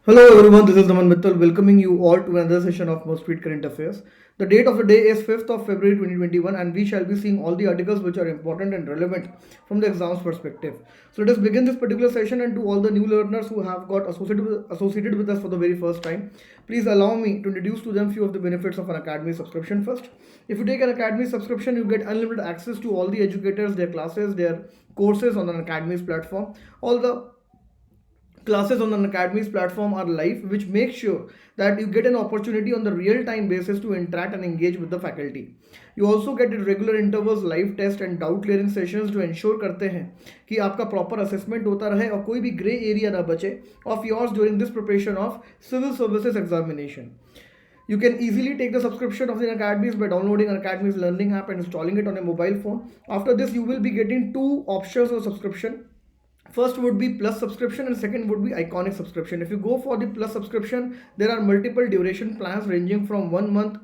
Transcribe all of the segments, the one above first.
Hello everyone, this is Naman Mittal welcoming you all to another session of Most Read Current Affairs. The date of the day is 5th of February 2021 and we shall be seeing all the articles which are important and relevant from the exam's perspective. So let us begin this particular session, and to all the new learners who have got associated with us for the very first time, please allow me to introduce to them few of the benefits of an academy subscription first. If you take an academy subscription, you get unlimited access to all the educators, their classes, their courses on an academy's platform. All the classes on an academy's platform are live, which makes sure that you get an opportunity on the real time basis to interact and engage with the faculty. You also get at regular intervals live test and doubt clearing sessions जो ensure करते हैं कि आपका proper assessment होता रहे और कोई भी gray area ना बचे of yours during this preparation of civil services examination. You can easily take the subscription of the Academies by downloading an Academies learning app and installing it on a mobile phone. After this, you will be getting two options of subscription. First would be plus subscription and second would be iconic subscription. If you go for the plus subscription, there are multiple duration plans ranging from 1 month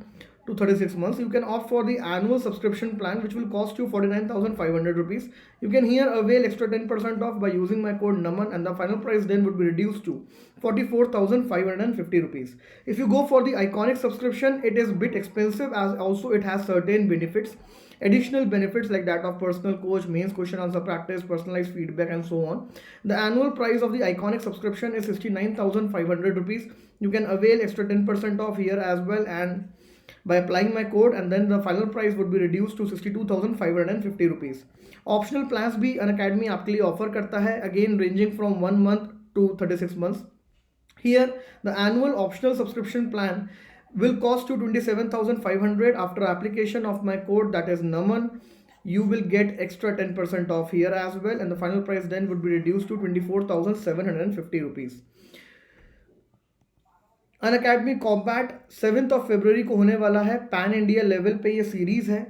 to 36 months. You can opt for the annual subscription plan, which will cost you 49,500 rupees. You can here avail extra 10% off by using my code NAMAN, and the final price then would be reduced to 44,550 rupees. If you go for the iconic subscription, it is a bit expensive, as also it has certain benefits. Additional benefits like that of personal coach, mains question answer practice, personalized feedback, and so on. The annual price of the iconic subscription is 69,500 rupees. You can avail extra 10% off here as well, and by applying my code, and then the final price would be reduced to 62,550 rupees. Optional plans भी an academy आपके लिए offer करता है, again ranging from 1 month to 36 months. Here the annual optional subscription plan will cost you 27,500. After application of my code, that is NAMAN, you will get extra 10% off here as well, and the final price then would be reduced to 24,750 rupees. Unacademy combat 7th of February को होने वाला है. Pan India level पे ये series है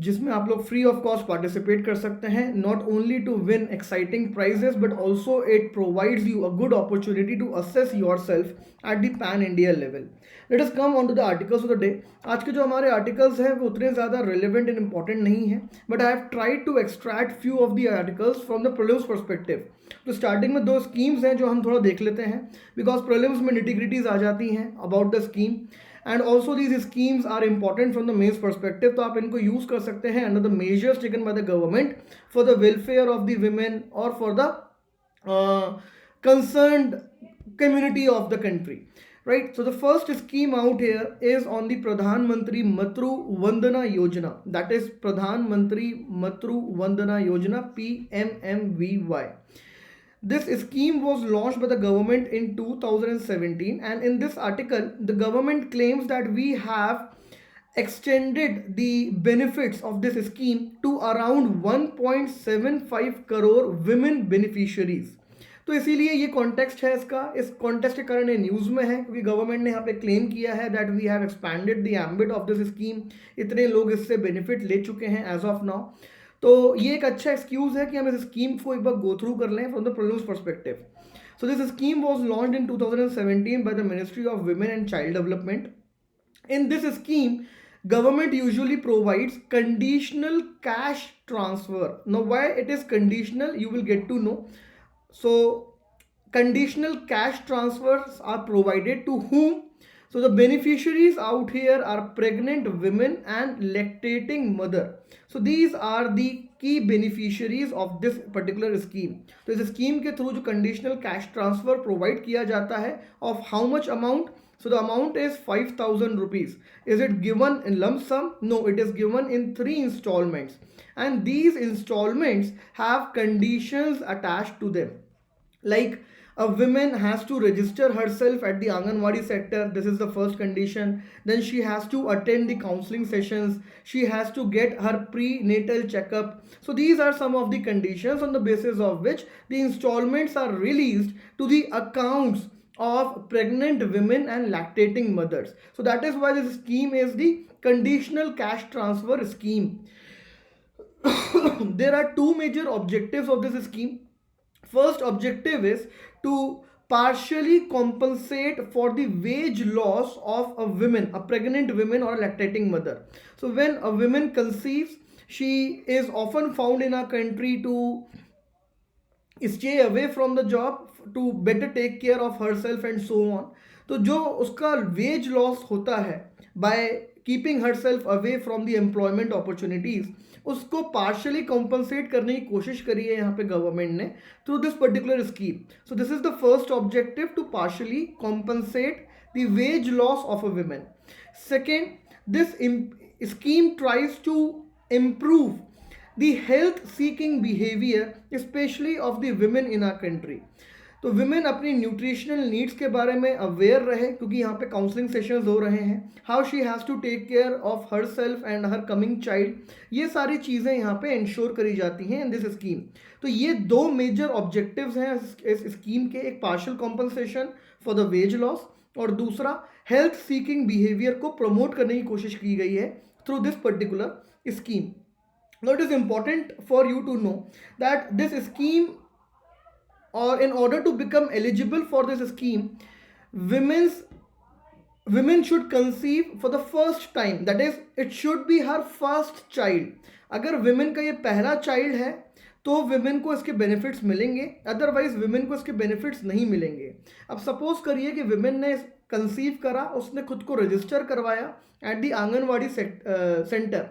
जिसमें आप लोग फ्री ऑफ कॉस्ट पार्टिसिपेट कर सकते हैं. Not only to win exciting prizes but also it provides you a good opportunity to assess yourself at the pan India level. Let us come on to the articles of the day. आज के जो हमारे articles हैं वो उतने ज़्यादा relevant and important नहीं है, but I have tried to extract few of the articles from the prelims perspective. तो स्टार्टिंग में दो स्कीम्स हैं जो हम थोड़ा देख लेते हैं, बिकॉज प्रीलिम्स में निटिग्रिटीज आ जाती हैं about the scheme, and also these schemes are important from the mains perspective. तो आप इनको यूज कर सकते हैं under the measures taken by the government for the welfare of the women और for the concerned community of the country, right? So the first scheme out here is on the Pradhan Mantri Matru Vandana Yojana, that is Pradhan Mantri Matru Vandana Yojana, PMMVY. This scheme was launched by the government in 2017, and in this article the government claims that we have extended the benefits of this scheme to around 1.75 crore women beneficiaries. तो इसीलिए ये context है इसका. इस context के कारण ये news में है क्योंकि गवर्नमेंट ने यहाँ पे क्लेम किया है that we have expanded the ambit of this scheme. इतने लोग इससे बेनिफिट ले चुके हैं एज ऑफ नाउ. तो ये एक अच्छा एक्सक्यूज़ है कि हम इस स्कीम को एक बार गो थ्रू कर लें from the prelims perspective. So this scheme was launched in 2017 bye the ministry of women and child development. In this scheme, government usually provides conditional cash transfer. Now why it is conditional, you will get to know. So conditional cash transfers are provided to whom? So the beneficiaries out here are pregnant women and lactating mother. So these are the key beneficiaries of this particular scheme. तो इस scheme के through जो conditional cash transfer provide किया जाता है of how much amount. So the amount is 5,000 rupees. Is it given in lump sum? No, it is given in 3 installments. And these installments have conditions attached to them. Like a woman has to register herself at the Anganwadi sector. This is the first condition. Then she has to attend the counseling sessions. She has to get her prenatal checkup. So these are some of the conditions on the basis of which the installments are released to the accounts of pregnant women and lactating mothers. So that is why this scheme is the conditional cash transfer scheme. There are two major objectives of this scheme. First objective is to partially compensate for the wage loss of a woman, a pregnant woman or a lactating mother. So when a woman conceives, she is often found in our country to stay away from the job to better take care of herself and so on. तो जो उसका veg loss होता है by keeping herself away from the employment opportunities, उसको partially compensate करने की कोशिश करी है यहाँ पे गवर्नमेंट ने through this particular scheme. So this is the first objective, to partially compensate the wage loss of a women. Second, this scheme tries to improve the health seeking behavior especially of the women in our country. तो women अपनी nutritional needs के बारे में aware रहे, क्योंकि यहाँ पे counselling sessions हो रहे हैं. How she has to take care of herself and her coming child, ये सारी चीज़ें यहाँ पे इंश्योर करी जाती हैं इन दिस स्कीम. तो ये दो मेजर ऑब्जेक्टिव्स हैं इस स्कीम के, एक partial compensation for the wage loss और दूसरा हेल्थ सीकिंग बिहेवियर को प्रमोट करने की कोशिश की गई है through this particular scheme. Now it is important for you to know that this scheme, or in order to become eligible for this scheme, women should conceive for the first time, that is it should be her first child. अगर women का ये पहला child है तो women को इसके benefits मिलेंगे, otherwise women को इसके benefits नहीं मिलेंगे. अब सपोज करिए कि women ने कंसीव करा, उसने खुद को रजिस्टर करवाया एट द आंगनवाड़ी सेंटर,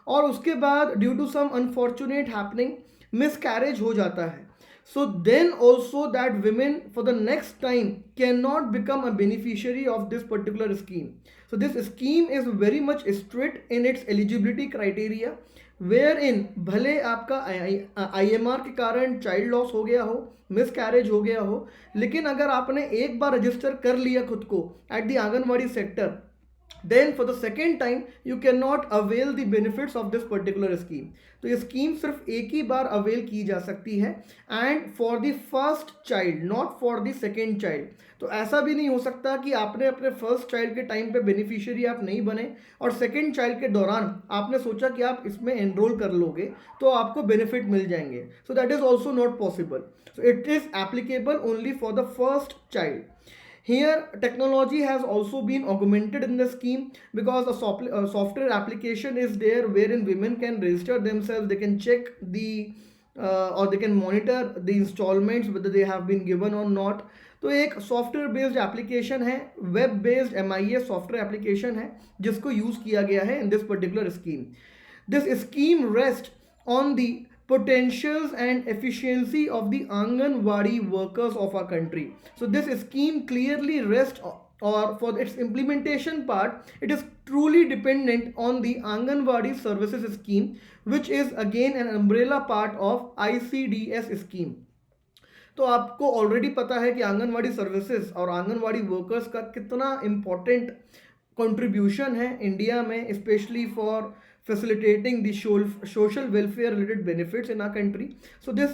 और उसके बाद due to some unfortunate happening miscarriage हो जाता है. So then also that women for the next time can not become a beneficiary of this particular scheme. So this scheme is very much strict in its eligibility criteria, wherein भले आपका IMR के कारण child loss हो गया हो, miscarriage हो गया हो, लेकिन अगर आपने एक बार रजिस्टर कर लिया खुद को at the anganwadi sector, then for the second time you cannot avail the benefits of this particular scheme. तो ये स्कीम सिर्फ एक ही बार अवेल की जा सकती है, and for the first child, not for the second child. तो ऐसा भी नहीं हो सकता कि आपने अपने फर्स्ट चाइल्ड के टाइम पे बेनिफिशियरी आप नहीं बने और सेकेंड चाइल्ड के दौरान आपने सोचा कि आप इसमें एनरोल कर लोगे तो आपको बेनिफिट मिल जाएंगे. सो that is also not possible. So it is applicable only for the first child. Here, technology has also been augmented in the scheme, because a software application is there wherein women can register themselves, they can check the or they can monitor the installments whether they have been given or not. तो एक software based application है, web based MIS software application है जिसको use किया गया है इन this particular scheme. This scheme rest on the potentials and efficiency of the Anganwadi workers of our country. So this scheme clearly rests, or for its implementation part, it is truly dependent on the Anganwadi services scheme, which is again an umbrella part of ICDS scheme. तो आपको already पता है कि anganwadi services और anganwadi workers का कितना important contribution है India में, specially for facilitating the social welfare related benefits in our country. So this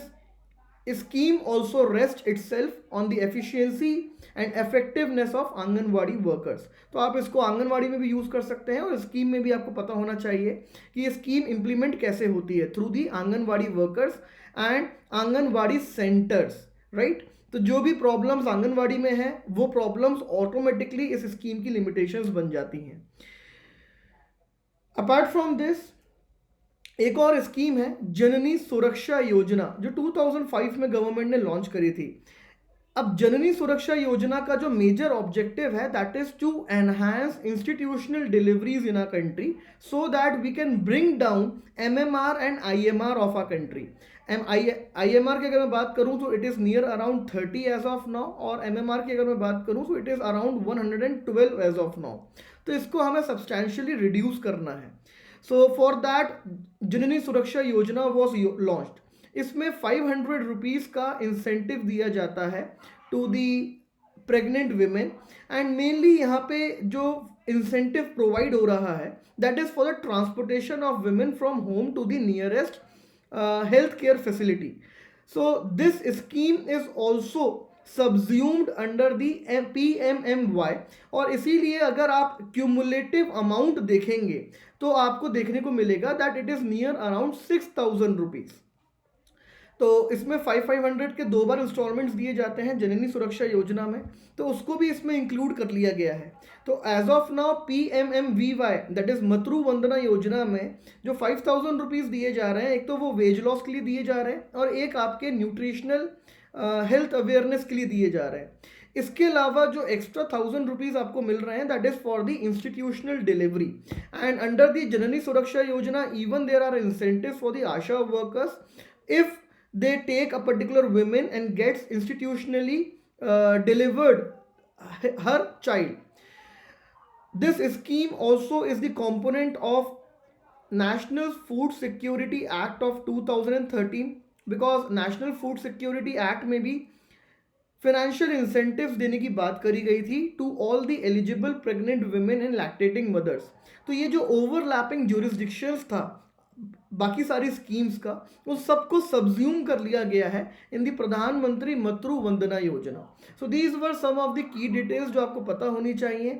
scheme also rests itself on the efficiency and effectiveness of anganwadi workers. तो आप इसको आंगनवाड़ी में भी यूज़ कर सकते हैं, और स्कीम में भी आपको पता होना चाहिए कि ये स्कीम इम्प्लीमेंट कैसे होती है through the anganwadi workers and anganwadi centres, right. तो जो भी प्रॉब्लम्स आंगनवाड़ी में हैं वो प्रॉब्लम्स ऑटोमेटिकली इस स्कीम की लिमिटेशंस बन जाती हैं. अपार्ट फ्रॉम दिस एक और स्कीम है जननी सुरक्षा योजना, जो 2005 में गवर्नमेंट ने लॉन्च करी थी. अब जननी सुरक्षा योजना का जो मेजर ऑब्जेक्टिव है that is to enhance institutional deliveries in our country, so that we can bring down MMR and IMR of our country. IMR की अगर मैं बात करूं तो it is near around 30 as of now, और MMR की अगर मैं बात करूं तो it is around 112 as of now. तो इसको हमें सब्सटैंशियली रिड्यूस करना है. सो फॉर दैट जननी सुरक्षा योजना वॉज लॉन्च्ड. इसमें 500 रुपीज़ का इंसेंटिव दिया जाता है to the pregnant women, and mainly यहाँ पे जो इंसेंटिव प्रोवाइड हो रहा है that is for the transportation of women from home to the nearest health care facility. So this scheme is also subsumed under the PMMY, और इसीलिए अगर आप क्यूमुलेटिव अमाउंट देखेंगे तो आपको देखने को मिलेगा that it is near around 6,000 rupees. तो इसमें 500 के 2 बार इंस्टॉलमेंट्स दिए जाते हैं जननी सुरक्षा योजना में, तो उसको भी इसमें इंक्लूड कर लिया गया है। तो as of now PMMVY that is Matru Vandana Yojana में जो 5000 रुपीज़ दिए जा रहे हैं, एक तो वो वेज लॉस के लिए दिए जा रहे हैं और एक आपके न्यूट्रिशनल हेल्थ अवेयरनेस के लिए दिए जा रहे हैं। इसके अलावा जो एक्स्ट्रा 1000 रुपीज़ आपको मिल रहे हैं that is for the institutional delivery, and under the Janani Suraksha Yojana even there are incentive for the ASHA workers if they take a particular women and gets institutionally delivered her child. This scheme also is the component of National Food Security Act of 2013, because National Food Security Act में भी financial incentives देने की बात करी गई थी to all the eligible pregnant women and lactating mothers. तो ये जो ओवरलैपिंग ज्यूरिसडिक्शंस था बाकी सारी स्कीम्स का, उन सबको सब्ज्यूम कर लिया गया है इन दी प्रधानमंत्री Matru Vandana Yojana. So these were some of the key details जो आपको पता होनी चाहिए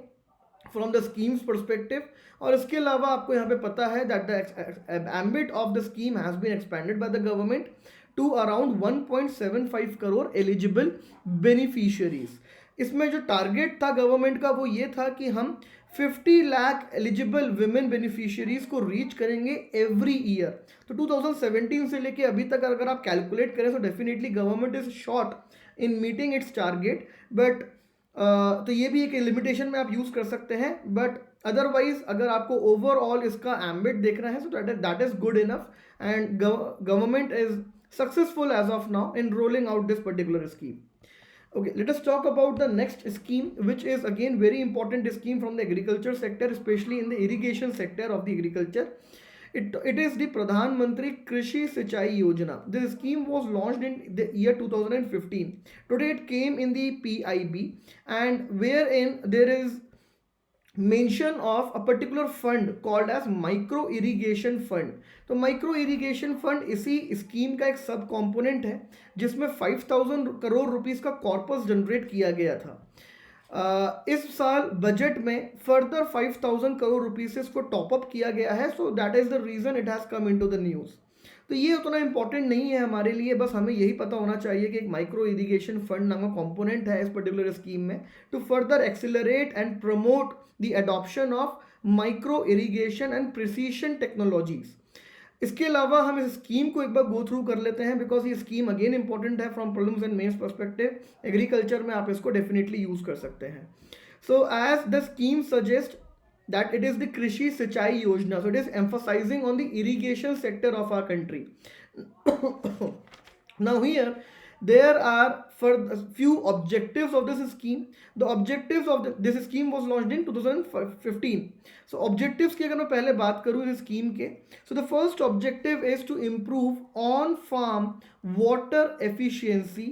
फ्रॉम द स्कीम्स परस्पेक्टिव। और इसके अलावा आपको यहाँ पे पता है that the ambit of the scheme has been expanded by the government to around 1.75 crore eligible beneficiaries. इसमें जो टारगेट था गवर्नमेंट का वो ये था कि हम 50 लाख एलिजिबल विमेन बेनिफिशियरीज को रीच करेंगे एवरी ईयर। तो 2017 से लेके अभी तक अगर आप कैलकुलेट करें तो definitely government is short in meeting it's target, but तो ये भी एक लिमिटेशन में आप यूज़ कर सकते हैं। बट अदरवाइज अगर आपको ओवरऑल इसका एम्बिट देखना है तो that is good enough, and government is successful as of now in rolling out this particular scheme. Okay, let us talk about the next scheme, which is again very important scheme from the agriculture sector, especially in the irrigation sector of the agriculture. It is the Pradhan Mantri Krishi Sinchai Yojana. This scheme was launched in the year 2015. Today it came in the PIB, and wherein there is mention of a particular fund called as micro irrigation fund. तो micro irrigation fund इसी scheme का एक सब component है जिसमें 5000 crore rupees का corpus generate किया गया था। इस साल बजट में फर्दर 5000 करोड़ रुपीस से इसको टॉपअप किया गया है। So that is the reason it has come into the news. तो ये उतना इंपॉर्टेंट नहीं है हमारे लिए, बस हमें यही पता होना चाहिए कि एक माइक्रो इरिगेशन फंड नाम का कॉम्पोनेंट है इस पर्टिकुलर स्कीम में to further accelerate and promote the adoption of micro irrigation and precision technologies. इसके अलावा हम इस स्कीम को एक बार गो थ्रू कर लेते हैं बिकॉज ये स्कीम अगेन इंपॉर्टेंट है from prelims and mains perspective. Agriculture में आप इसको डेफिनेटली यूज कर सकते हैं। So as the scheme suggest that it is the Krishi Sinchai Yojana. So it is emphasizing on the irrigation sector of our country. Now here there are for a few objectives of this scheme. The objectives of this scheme was launched in 2015. So objectives की अगर मैं पहले बात करूँ इस scheme के, so the first objective is to improve on farm water efficiency.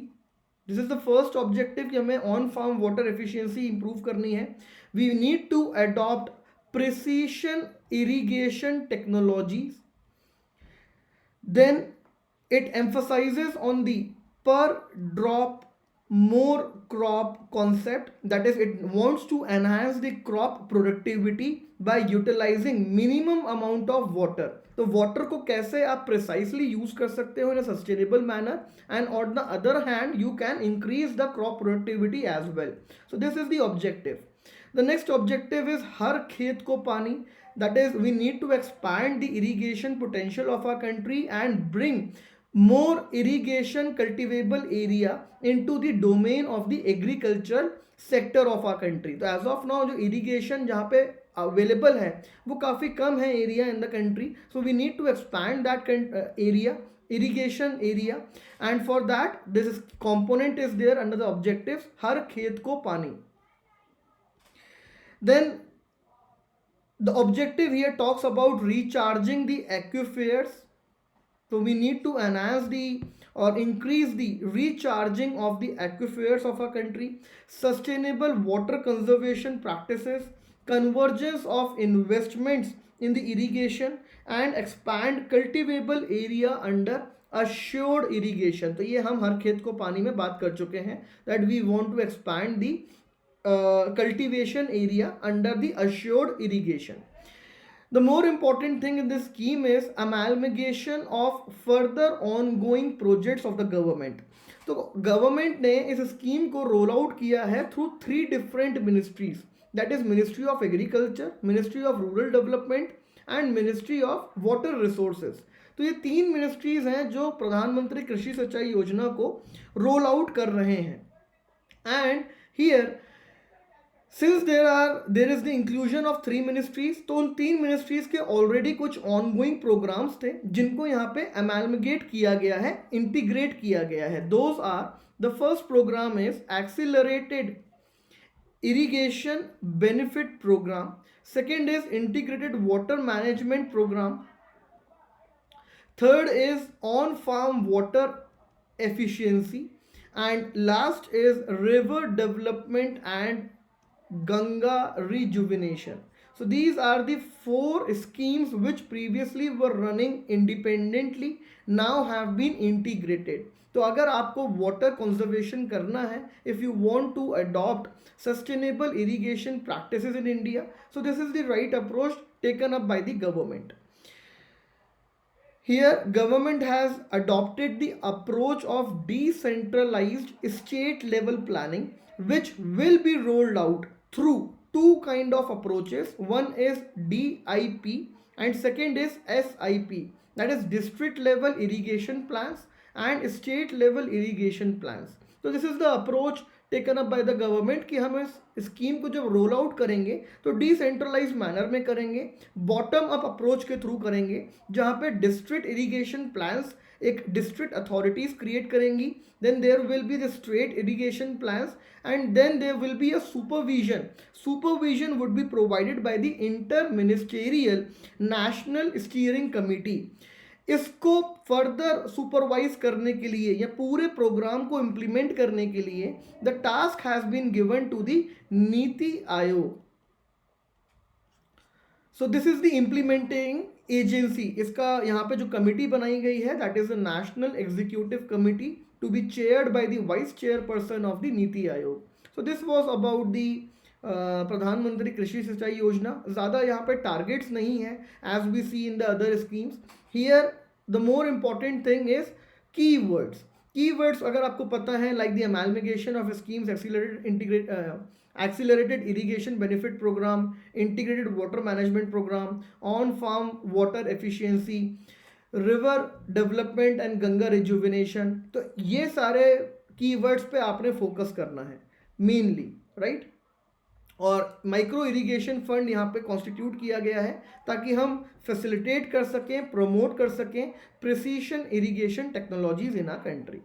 This is the first objective कि हमें on farm water efficiency improve करनी है. We need to adopt precision irrigation technologies. Then it emphasizes on the per drop more crop concept, that is it wants to enhance the crop productivity by utilizing minimum amount of water. तो water को कैसे आप precisely use कर सकते हो in a sustainable manner, and on the other hand you can increase the crop productivity as well. So this is the objective. The next objective is हर खेत को पानी, that is we need to expand the irrigation potential of our country and bring more irrigation cultivable area into the domain of the agriculture sector of our country. तो as of now जो irrigation जहाँ पे available है वो काफ़ी कम है area in the country, so we need to expand that area, irrigation area, and for that this component is there under the objectives हर खेत को पानी. Then the objective here talks about recharging the aquifers. So we need to enhance the or increase the recharging of the aquifers of our country, sustainable water conservation practices, convergence of investments in the irrigation, and expand cultivable area under assured irrigation. तो ये हम हर खेत को पानी में बात कर चुके हैं that we want to expand the cultivation area under the assured irrigation. The more important thing in this scheme is amalgamation of further ongoing projects of the government. तो गवर्नमेंट ने इस स्कीम को रोल आउट किया है through 3 different ministries, that is ministry of agriculture, ministry of rural development and ministry of water resources. तो ये 3 ministries हैं जो प्रधानमंत्री कृषि सिंचाई योजना को रोल आउट कर रहे हैं। And here since there is the inclusion of 3 ministries, तो उन 3 मिनिस्ट्रीज के ऑलरेडी कुछ ऑनगोइंग प्रोग्राम्स थे जिनको यहाँ पे अमेलमेट किया गया है, इंटीग्रेट किया गया है। Those are, the first programme is accelerated irrigation benefit programme, second is integrated water management programme, third is on farm water efficiency, and last is river development and Ganga rejuvenation. So these are the 4 schemes which previously were running independently, now have been integrated. तो अगर आपको water conservation करना है, if you want to adopt sustainable irrigation practices in India, so this is the right approach taken up by the government. Here, government has adopted the approach of decentralized state level planning, which will be rolled out through 2 kind of approaches. One is DIP and second is SIP, that is district level irrigation plans and state level irrigation plans. So this is the approach taken up by the government कि हम इस scheme को जब roll out करेंगे तो decentralise manner में करेंगे, bottom up approach के थ्रू करेंगे, जहां पे डिस्ट्रिक्ट इरिगेशन प्लान्स एक डिस्ट्रिक्ट अथॉरिटीज क्रिएट करेंगी, then there will be the state irrigation plans and then there will be a supervision would be provided by the inter ministerial national steering committee. इसको further supervise करने के लिए या पूरे programme को implement करने के लिए the task has been given to the NITI Aayog. So this is the implementing agency. इसका यहाँ पे जो कमिटी बनाई गई है that is the national executive committee to be chaired by the vice chairperson of the NITI Aayog. So this was about the Pradhan Mantri Krishi सिंचाई योजना. ज़्यादा यहाँ पे टारगेट्स नहीं है as we see in the other schemes. Here the more important thing is keywords. Keywords अगर आपको पता है, like the amalgamation of schemes, accelerated irrigation benefit program, integrated water management program, on farm water efficiency, river development and Ganga rejuvenation. तो ये सारे keywords पे आपने focus करना है मेनली, राइट. और माइक्रो इरिगेशन फंड यहाँ पे कॉन्स्टिट्यूट किया गया है ताकि हम फैसिलिटेट कर सकें, प्रमोट कर सकें precision irrigation technologies in our country.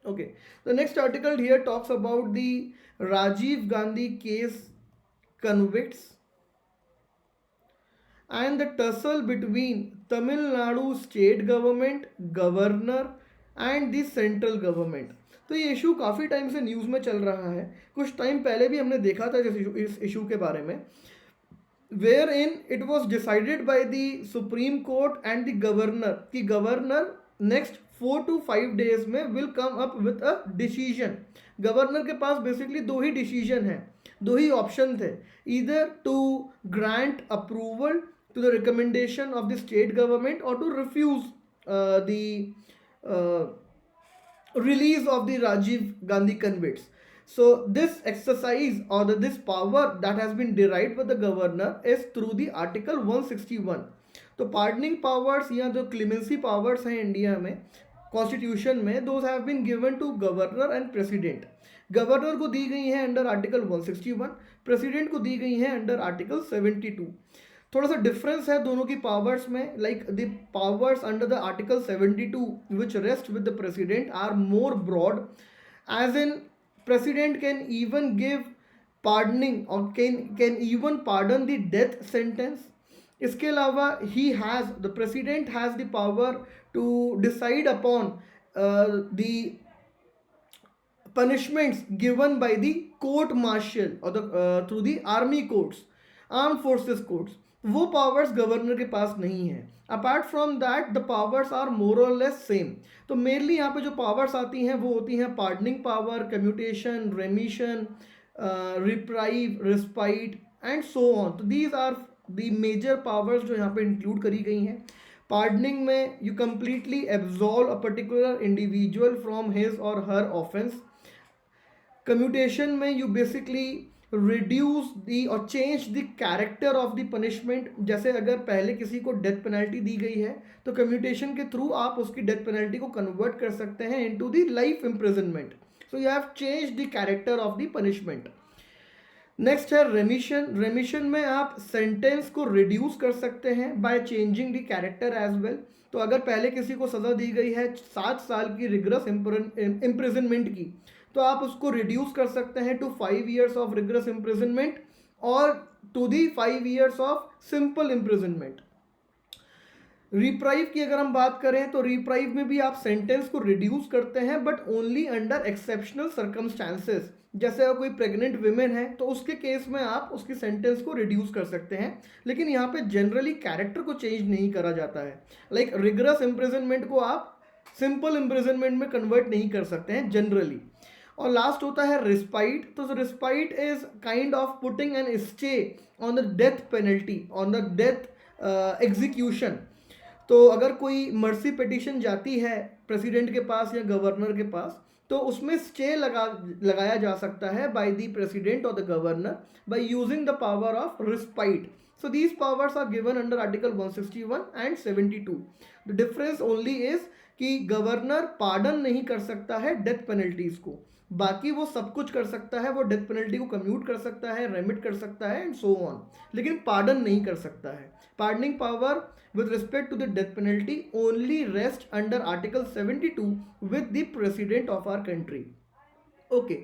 Okay, the next article here talks about the Rajiv Gandhi case convicts and the tussle between Tamil Nadu state government, governor and the central government. तो ये issue काफ़ी time से news में चल रहा है. कुछ time पहले भी हमने देखा था इस इशू के बारे में, wherein it was decided by the Supreme Court and the governor कि गवर्नर नेक्स्ट 4 to 5 days में will come up with a decision. Governor के पास बेसिकली 2 ही डिसीजन है, 2 ही ऑप्शन थे, either to grant approval to the recommendation of the state government और to refuse the release of the Rajiv Gandhi convicts. So this exercise or this power that has been derived by the governor is through the article 161. तो pardoning powers या जो clemency powers हैं India में constitution में, those have been given to governor and president. Governor को दी गई हैं अंडर आर्टिकल 161, प्रेसिडेंट को दी गई हैं अंडर आर्टिकल 72. थोड़ा सा डिफरेंस है दोनों की पावर्स में. Like the powers under the article 72 which rest with the president are more broad, as in president can even give pardoning or can even pardon the death sentence. इसके अलावा he has the president has the power to decide upon the punishments given by the court martial or through the army courts, arm forces courts. वो powers governor के पास नहीं है. Apart from that the powers are more और less same. तो mainly यहाँ पे जो पावर्स आती हैं वो होती हैं pardoning power, commutation, remission, reprieve, respite and so on. तो these are the major powers जो यहाँ पे इंक्लूड करी गई हैं। पार्डनिंग में you completely absolve a particular individual from his or her offence. Commutation में you basically reduce the or change the character of the punishment. जैसे अगर पहले किसी को डेथ पेनल्टी दी गई है तो कम्यूटेशन के थ्रू आप उसकी डेथ पेनल्टी को कन्वर्ट कर सकते हैं into the life imprisonment. So you have change the character of the punishment. Next है रेमिशन। रेमिशन में आप सेंटेंस को रिड्यूस कर सकते हैं by changing the character as well. तो अगर पहले किसी को सज़ा दी गई है 7 साल की रिग्रेस इम्प्रिजनमेंट की, तो आप उसको रिड्यूस कर सकते हैं to 5 years of rigorous imprisonment or to the 5 years of simple imprisonment. Reprieve की अगर हम बात करें तो रिप्राइव में भी आप सेंटेंस को रिड्यूस करते हैं but only under exceptional circumstances. जैसे अगर कोई प्रेग्नेंट विमेन है तो उसके केस में आप उसकी सेंटेंस को रिड्यूस कर सकते हैं, लेकिन यहाँ पे जनरली कैरेक्टर को चेंज नहीं करा जाता है। लाइक रिग्रेस इम्प्रिजनमेंट को आप सिंपल इम्प्रिजनमेंट में कन्वर्ट नहीं कर सकते हैं जनरली। और लास्ट होता है रिस्पाइट। तो respite is kind of putting an stay on the death penalty, on the death execution. तो अगर कोई मर्सी पिटिशन जाती है प्रेसिडेंट के पास या गवर्नर के पास, तो उसमें स्टे लगाया जा सकता है बाय द प्रेसिडेंट और the governor by using the power of respite. So these powers are given under article 161 and 72। The difference only is कि गवर्नर पार्डन नहीं कर सकता है डेथ पेनल्टीज को, बाकी वो सब कुछ कर सकता है। वो डेथ पेनल्टी को कम्यूट कर सकता है, रेमिट कर सकता है एंड सो ऑन, लेकिन पार्डन नहीं कर सकता है। Pardoning power with respect to the death penalty only rest under article 72 with the president of our country। Okay,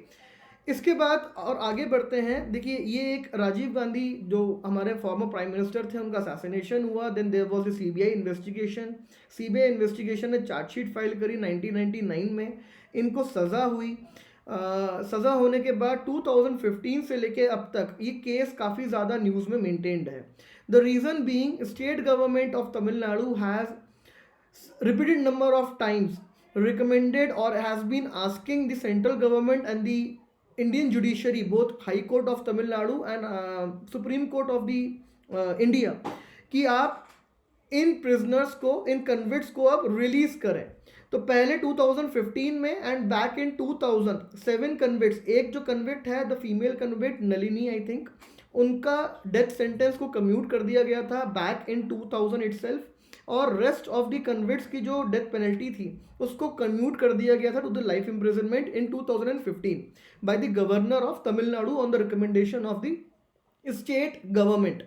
इसके बाद और आगे बढ़ते हैं। देखिए, ये एक राजीव गांधी जो हमारे फॉर्मर प्राइम मिनिस्टर थे, उनका असैसिनेशन हुआ। Then there was the CBI investigation. CBI investigation ने चार्जशीट फाइल करी 1999 में। इनको सज़ा हुई। सज़ा होने के बाद 2015 से लेके अब तक ये केस काफ़ी ज़्यादा न्यूज़ में मेंटेन्ड है। The reason being state government of Tamil Nadu has repeated number of times recommended or has been asking the central government and the Indian judiciary, both High Court of Tamil Nadu and Supreme Court of the India, कि आप इन prisoners को, इन convicts को आप release करें। तो पहले 2015 में and back in 2007 convicts, एक जो कन्विक्ट है the female convict Nalini I think, उनका डेथ सेंटेंस को कम्यूट कर दिया गया था बैक इन 2000 इटसेल्फ, और रेस्ट ऑफ द कन्विक्ट्स की जो डेथ पेनल्टी थी उसको कन्म्यूट कर दिया गया था to the life imprisonment in 2015 by the governor of Tamil Nadu on the recommendation of the state government.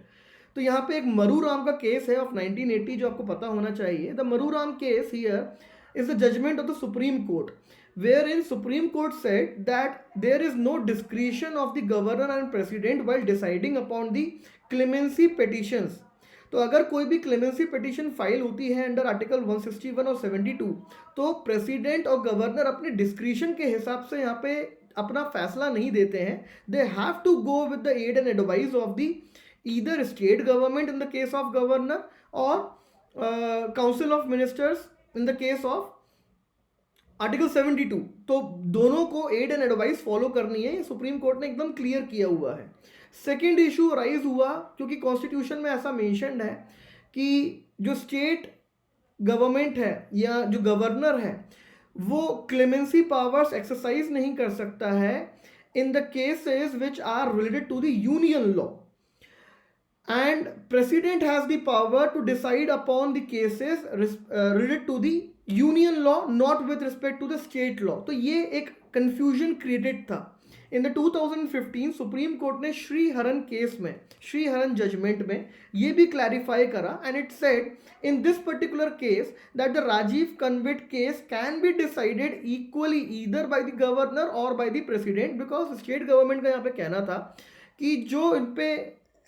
तो यहाँ पे एक मरूराम का केस है ऑफ 1980 जो आपको पता होना चाहिए। The Maruram case here is the judgment of the supreme court wherein Supreme Court said that there is no discretion of the governor and president while deciding upon the clemency petitions। तो अगर कोई भी clemency petition file होती है under article 161 और 72, तो president और governor अपने डिस्क्रिशन के हिसाब से यहाँ पे अपना फैसला नहीं देते हैं। They have to go with the aid and advice of the either state government in the case of governor or council of ministers in the case of article 72। तो दोनों को एड एंड एडवाइस फॉलो करनी है, ये supreme court ने एकदम clear किया हुआ है। सेकेंड इशू राइज हुआ क्योंकि कॉन्स्टिट्यूशन में ऐसा मेंशन्ड है कि जो स्टेट गवर्नमेंट है या जो गवर्नर है वो क्लेमेंसी पावर्स एक्सरसाइज नहीं कर सकता है in the cases which are related to the union law, and president has the power to decide upon the cases related to the union law not with respect to the state law. तो ये एक confusion created था। In the 2015 supreme court ने Sriharan case में, Sriharan judgement में ये भी clarify करा and it said in this particular case that the Rajiv convict case can be decided equally either by the governor or by the president, because state government का यहाँ पे कहना था कि जो इन पे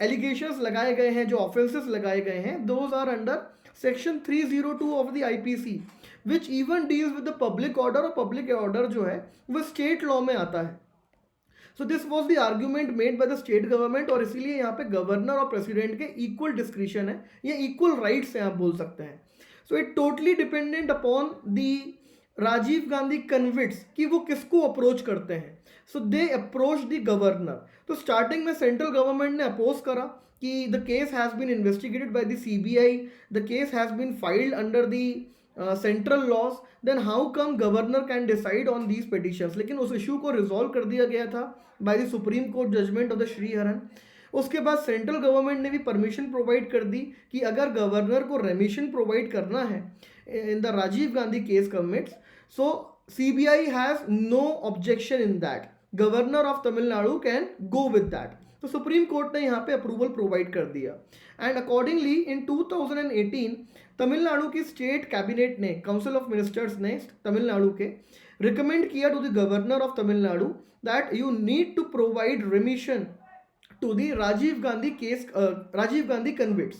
एलिगेशंस लगाए गए हैं, जो ऑफेंसेस लगाए गए हैं, those are under section 302 of the IPC which even deals with the public order, और पब्लिक ऑर्डर जो है वो स्टेट लॉ में आता है। So this was the argument made by the state government, और इसीलिए यहाँ पे गवर्नर और प्रेसिडेंट के इक्वल डिस्क्रिशन है, ये इक्वल राइट्स हैं आप बोल सकते हैं। So it totally dependent upon the Rajiv Gandhi convicts कि वो किसको अप्रोच करते हैं. So they approach the governor. तो स्टार्टिंग में सेंट्रल गवर्नमेंट ने अपोज करा कि the case has been investigated by the CBI, the case has been filed under the central laws, then how come governor can decide on these petitions. लेकिन उस issue को resolve कर दिया गया था by the supreme court judgement of the Sriharan. उसके बाद central government ने भी परमिशन प्रोवाइड कर दी कि अगर गवर्नर को रेमिशन प्रोवाइड करना है in the Rajiv Gandhi case commits, so CBI has no objection in that. Governor of Tamil Nadu can go with that. तो सुप्रीम कोर्ट ने यहाँ पे अप्रूवल प्रोवाइड कर दिया. एंड अकॉर्डिंगली इन 2018 तमिलनाडु की स्टेट कैबिनेट ने, काउंसिल ऑफ मिनिस्टर्स ने तमिलनाडु के रिकमेंड किया to the governor of Tamil Nadu that you need to provide remission to the Rajiv Gandhi case, Rajiv Gandhi convicts.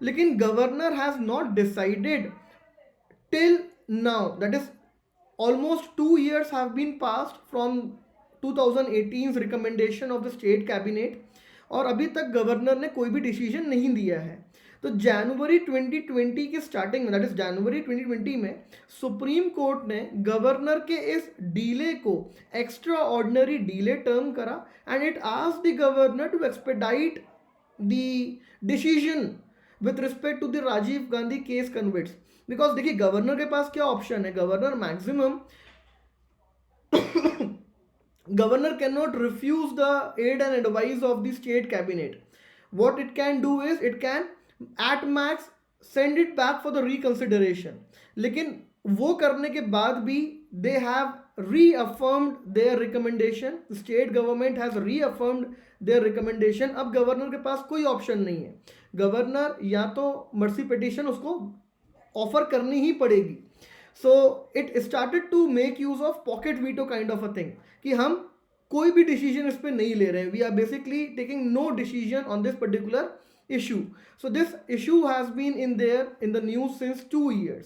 लेकिन governor has not decided till now. That is almost 2 years have been passed from 2018's recommendation of the state cabinet और अभी तक governor ने कोई भी decision नहीं दिया है. तो जनवरी 2020 की स्टार्टिंग में, दैट इज जनवरी 2020 में सुप्रीम कोर्ट ने गवर्नर के इस डीले को एक्स्ट्रा ऑर्डिनरी डीले टर्म करा and it asked the governor to expedite the decision with respect to the Rajiv Gandhi case convicts. Because देखिए गवर्नर के पास क्या ऑप्शन है, governor maximum governor can not refuse the aid and advice of the state cabinet. What it can do is it can at max send it back for the reconsideration. लेकिन वो करने के बाद भी they have reaffirmed their recommendation. State government has reaffirmed their recommendation. अब governor के पास कोई ऑप्शन नहीं है. गवर्नर या तो मर्सी पिटिशन उसको ऑफर करनी ही पड़ेगी. So it started to make use of pocket veto kind of a thing कि हम कोई भी डिसीजन इस पर नहीं ले रहे हैं. We are basically taking no decision on this particular issue. So this issue has been in there in the news since 2 years.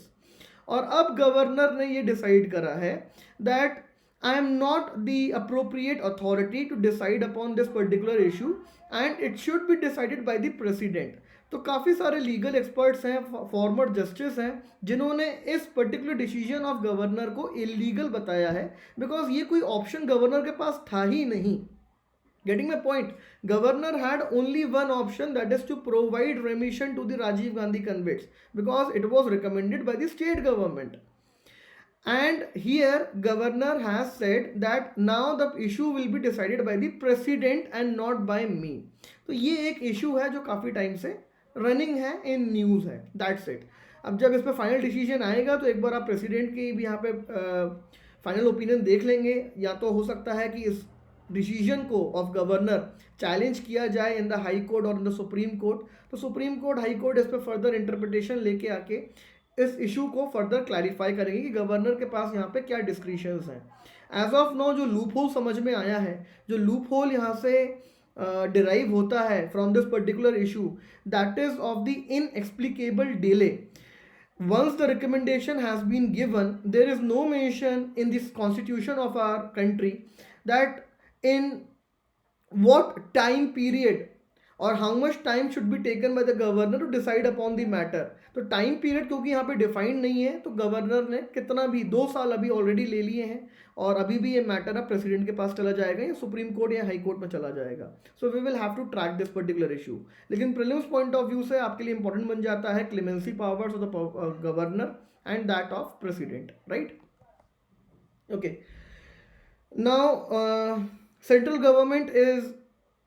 और अब गवर्नर ने ये डिसाइड करा है that I am not the appropriate authority to decide upon this particular issue and it should be decided by the president. तो काफ़ी सारे legal experts हैं, फॉर्मर जस्टिस हैं, जिन्होंने इस पर्टिकुलर डिसीजन ऑफ गवर्नर को इलीगल बताया है बिकॉज ये कोई ऑप्शन गवर्नर के पास था ही नहीं. Getting my point, governor had only one option that is to provide remission to the Rajiv Gandhi convicts because it was recommended by the state government. And here governor has said that now the issue will be decided by the president and not by me. तो ये एक issue है जो काफ़ी time से running है, in news है. That's it. अब जब इस पर फाइनल डिसीजन आएगा तो एक बार आप प्रेसिडेंट की भी यहाँ पे फाइनल ओपिनियन देख लेंगे. या तो हो सकता है कि इस डिसीजन को ऑफ गवर्नर चैलेंज किया जाए इन द हाई कोर्ट और इन द सुप्रीम कोर्ट. तो सुप्रीम कोर्ट, हाई कोर्ट इस पर फर्दर इंटरप्रिटेशन लेके आके इस इशू को फर्दर क्लैरिफाई करेंगे कि गवर्नर के पास यहाँ पे क्या डिस्क्रिशंस हैं. एज ऑफ नाउ जो लूप होल समझ में आया है, जो लूप होल यहाँ से डिराइव होता है from this particular issue, that is of the inexplicable delay. Once the recommendation has been given, there is no mention in this constitution of our country that in what time period or how much time should be taken by the governor to decide upon the matter. तो time period क्योंकि यहाँ पे defined नहीं है तो governor ने कितना भी 2 साल अभी ऑलरेडी ले लिए हैं और अभी भी ये मैटर अब प्रेसिडेंट के पास चला जाएगा या सुप्रीम कोर्ट या हाई कोर्ट में चला जाएगा. So we will have to track this particular issue. लेकिन प्रीलिम्स पॉइंट ऑफ व्यू से आपके लिए इंपॉर्टेंट बन जाता है clemency powers of the governor and that of president, right. Okay, now central government is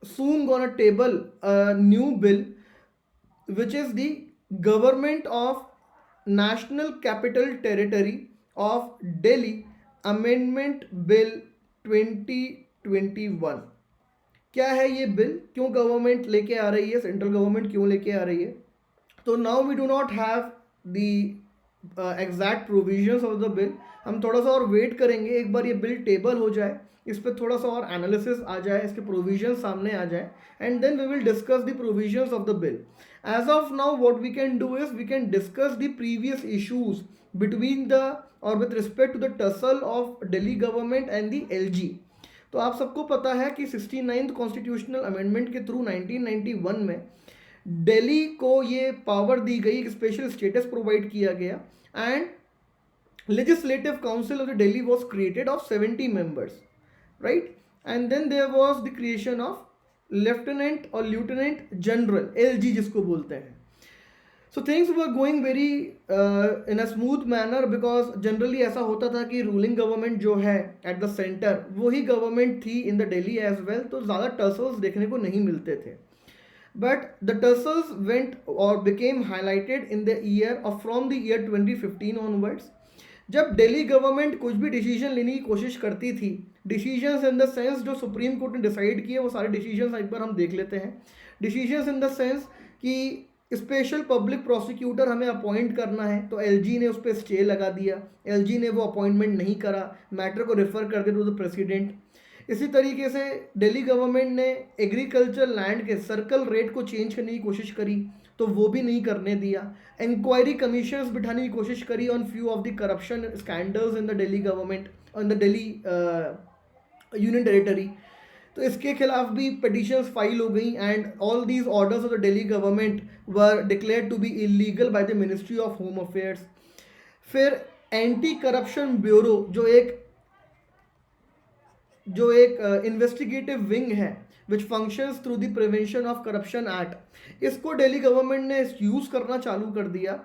soon gonna table a new bill which is the Government of National Capital Territory of Delhi Amendment Bill 2021. क्या है ये bill, क्यों government लेके आ रही है, central government क्यों लेके आ रही है? तो now we do not have the exact provisions of the bill. हम थोड़ा सा और वेट करेंगे, एक बार ये बिल टेबल हो जाए, इस पर थोड़ा सा और एनालिसिस आ जाए, इसके प्रोविजंस सामने आ जाए and then we will discuss the provisions of the bill. As of now what we can do is we can discuss the previous issues between the or with respect to the tussle of Delhi government and the LG. तो आप सबको पता है कि 69th constitutional amendment के through 1991 में दिल्ली को ये पावर दी गई, स्पेशल स्टेटस प्रोवाइड किया गया and legislative council of the Delhi was created of 70 members, right? And then there was the creation of lieutenant or lieutenant general, LG जिसको बोलते हैं. So things were going very in a smooth manner, because generally ऐसा होता था कि ruling government जो है at the center वही government थी in the Delhi as well, तो ज़्यादा tussles देखने को नहीं मिलते थे. But the tussles went or became highlighted in the year of from the year 2015 onwards. जब दिल्ली गवर्नमेंट कुछ भी डिसीजन लेने की कोशिश करती थी, डिसीजंस इन द सेंस जो सुप्रीम कोर्ट ने डिसाइड किए वो सारे डिसीजंस एक बार हम देख लेते हैं. डिसीजंस इन द सेंस कि स्पेशल पब्लिक प्रोसिक्यूटर हमें अपॉइंट करना है, तो एलजी ने उस पर स्टे लगा दिया, एलजी ने वो अपॉइंटमेंट नहीं करा, मैटर को रेफर कर दिया टू द प्रेसिडेंट. इसी तरीके से दिल्ली गवर्नमेंट ने एग्रीकल्चर लैंड के सर्कल रेट को चेंज करने की कोशिश करी, तो वो भी नहीं करने दिया. इंक्वायरी कमीशंस बिठाने की कोशिश करी on few of the corruption scandals in the Delhi government, in the Delhi union territory. तो इसके खिलाफ भी पिटिशंस फाइल हो गई, and all these orders of the Delhi government were declared to be illegal by the ministry of home affairs. फिर anti corruption bureau जो एक investigative wing है which functions through the prevention of corruption act, इसको Delhi government ने use करना चालू कर दिया.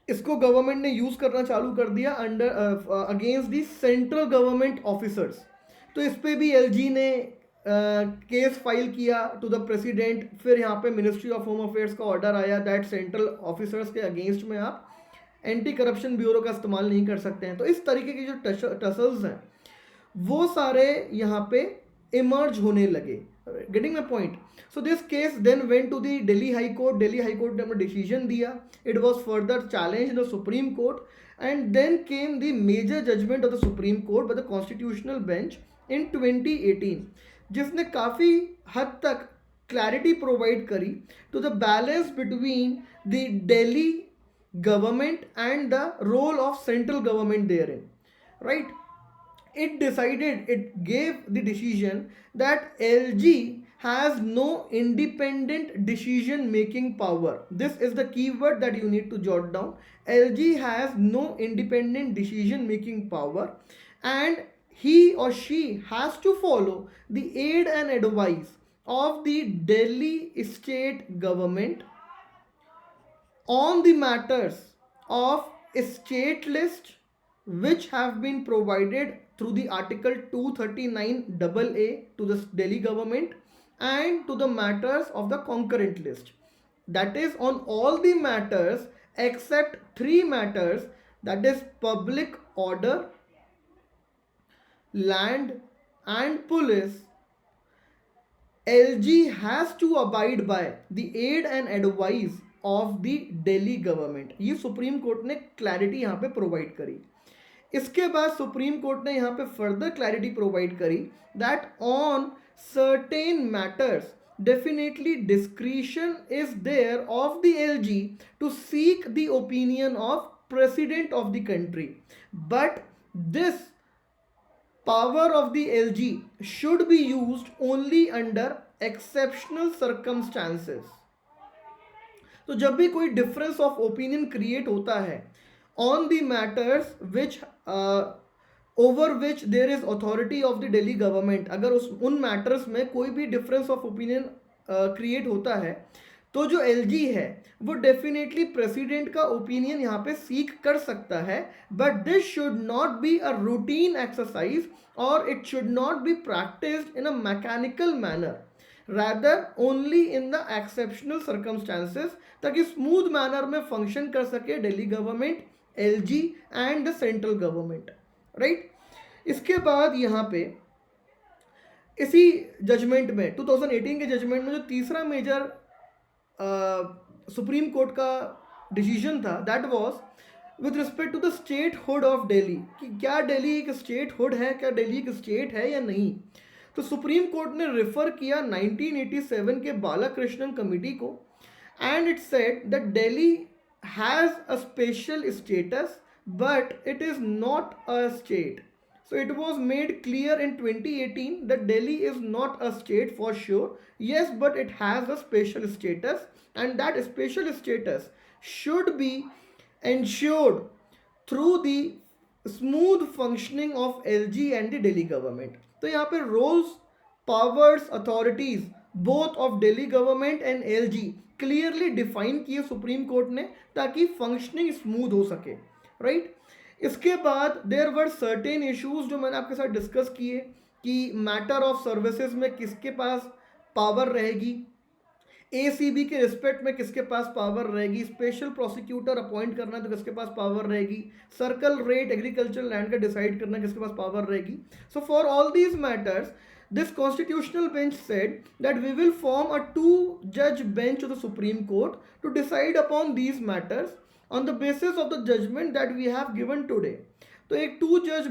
इसको गवर्नमेंट ने यूज़ करना चालू कर दिया under against the central government officers. तो इस पर भी एलजी ने केस फाइल किया टू द प्रेसिडेंट. फिर यहाँ पे मिनिस्ट्री ऑफ होम अफेयर्स का ऑर्डर आया दैट सेंट्रल ऑफिसर्स के अगेंस्ट में आप एंटी करप्शन ब्यूरो का इस्तेमाल नहीं कर सकते हैं. तो इस तरीके के जो टसल्स हैं वो सारे यहाँ पे इमर्ज होने लगे. Getting my point. So this case then went to the Delhi high court. Delhi high court ने अपना डिसीजन दिया. It was further challenge in the supreme court, and then came the major judgment of the supreme court by the constitutional bench in 2018, जिसने काफ़ी हद तक clarity provide करी to the balance between the Delhi government and the role of central government therein, right? It gave the decision that LG has no independent decision making power. This is the keyword that you need to jot down. LG has no independent decision making power, and he or she has to follow the aid and advice of the Delhi state government on the matters of state list which have been provided through the article 239AA to the Delhi government, and to the matters of the concurrent list, that is on all the matters except 3 matters, that is public order, land and police. LG has to abide by the aid and advice of the Delhi government. ये supreme court ने clarity यहाँ पे provide करी. इसके बाद supreme court ने यहाँ पे फर्दर क्लैरिटी प्रोवाइड करी that on certain matters definitely discretion is there of the LG to seek the opinion of president of the country, but this power of the LG should be used only under exceptional circumstances. तो जब भी कोई difference of opinion create होता है on the matters which over which there is authority of the Delhi government, अगर उन matters में कोई भी डिफरेंस ऑफ ओपिनियन क्रिएट होता है, तो जो एलजी है वो डेफिनेटली प्रेसिडेंट का ओपिनियन यहाँ पे सीक कर सकता है. But this should not be a routine exercise, और it should not be practised in a mechanical manner, rather only in the exceptional circumstances, ताकि स्मूथ मैनर में फंक्शन कर सके Delhi government, LG and the central government, right. इसके बाद यहाँ पे इसी जजमेंट में 2018 के जजमेंट में जो तीसरा मेजर सुप्रीम कोर्ट का डिसीजन था, that was with respect to the statehood of Delhi, कि क्या दिल्ली एक स्टेट हुड है, क्या दिल्ली एक स्टेट है या नहीं. तो सुप्रीम कोर्ट ने रेफर किया 1987 के बालाकृष्णन कमेटी को, and it said that Delhi has a special status but it is not a state. So it was made clear in 2018 that Delhi is not a state for sure, yes, but it has a special status, and that special status should be ensured through the smooth functioning of LG and the Delhi government. तो यहाँ पे roles, powers, authorities both of Delhi government and LG clearly define किए supreme court ने ताकि functioning smooth हो सके, right. इसके बाद देयर वर सर्टेन इश्यूज जो मैंने आपके साथ डिस्कस किए कि मैटर ऑफ सर्विसेज में किसके पास पावर रहेगी, एसीबी के रिस्पेक्ट में किसके पास पावर रहेगी, स्पेशल प्रोसिक्यूटर अपॉइंट करना तो किसके पास पावर रहेगी, सर्कल रेट एग्रीकल्चर लैंड का डिसाइड करना किसके पास पावर रहेगी। So for all these matters this constitutional bench said that we will form a 2-judge bench of the Supreme Court to decide upon these matters on the basis of the judgment that we have given today. तो एक 2-judge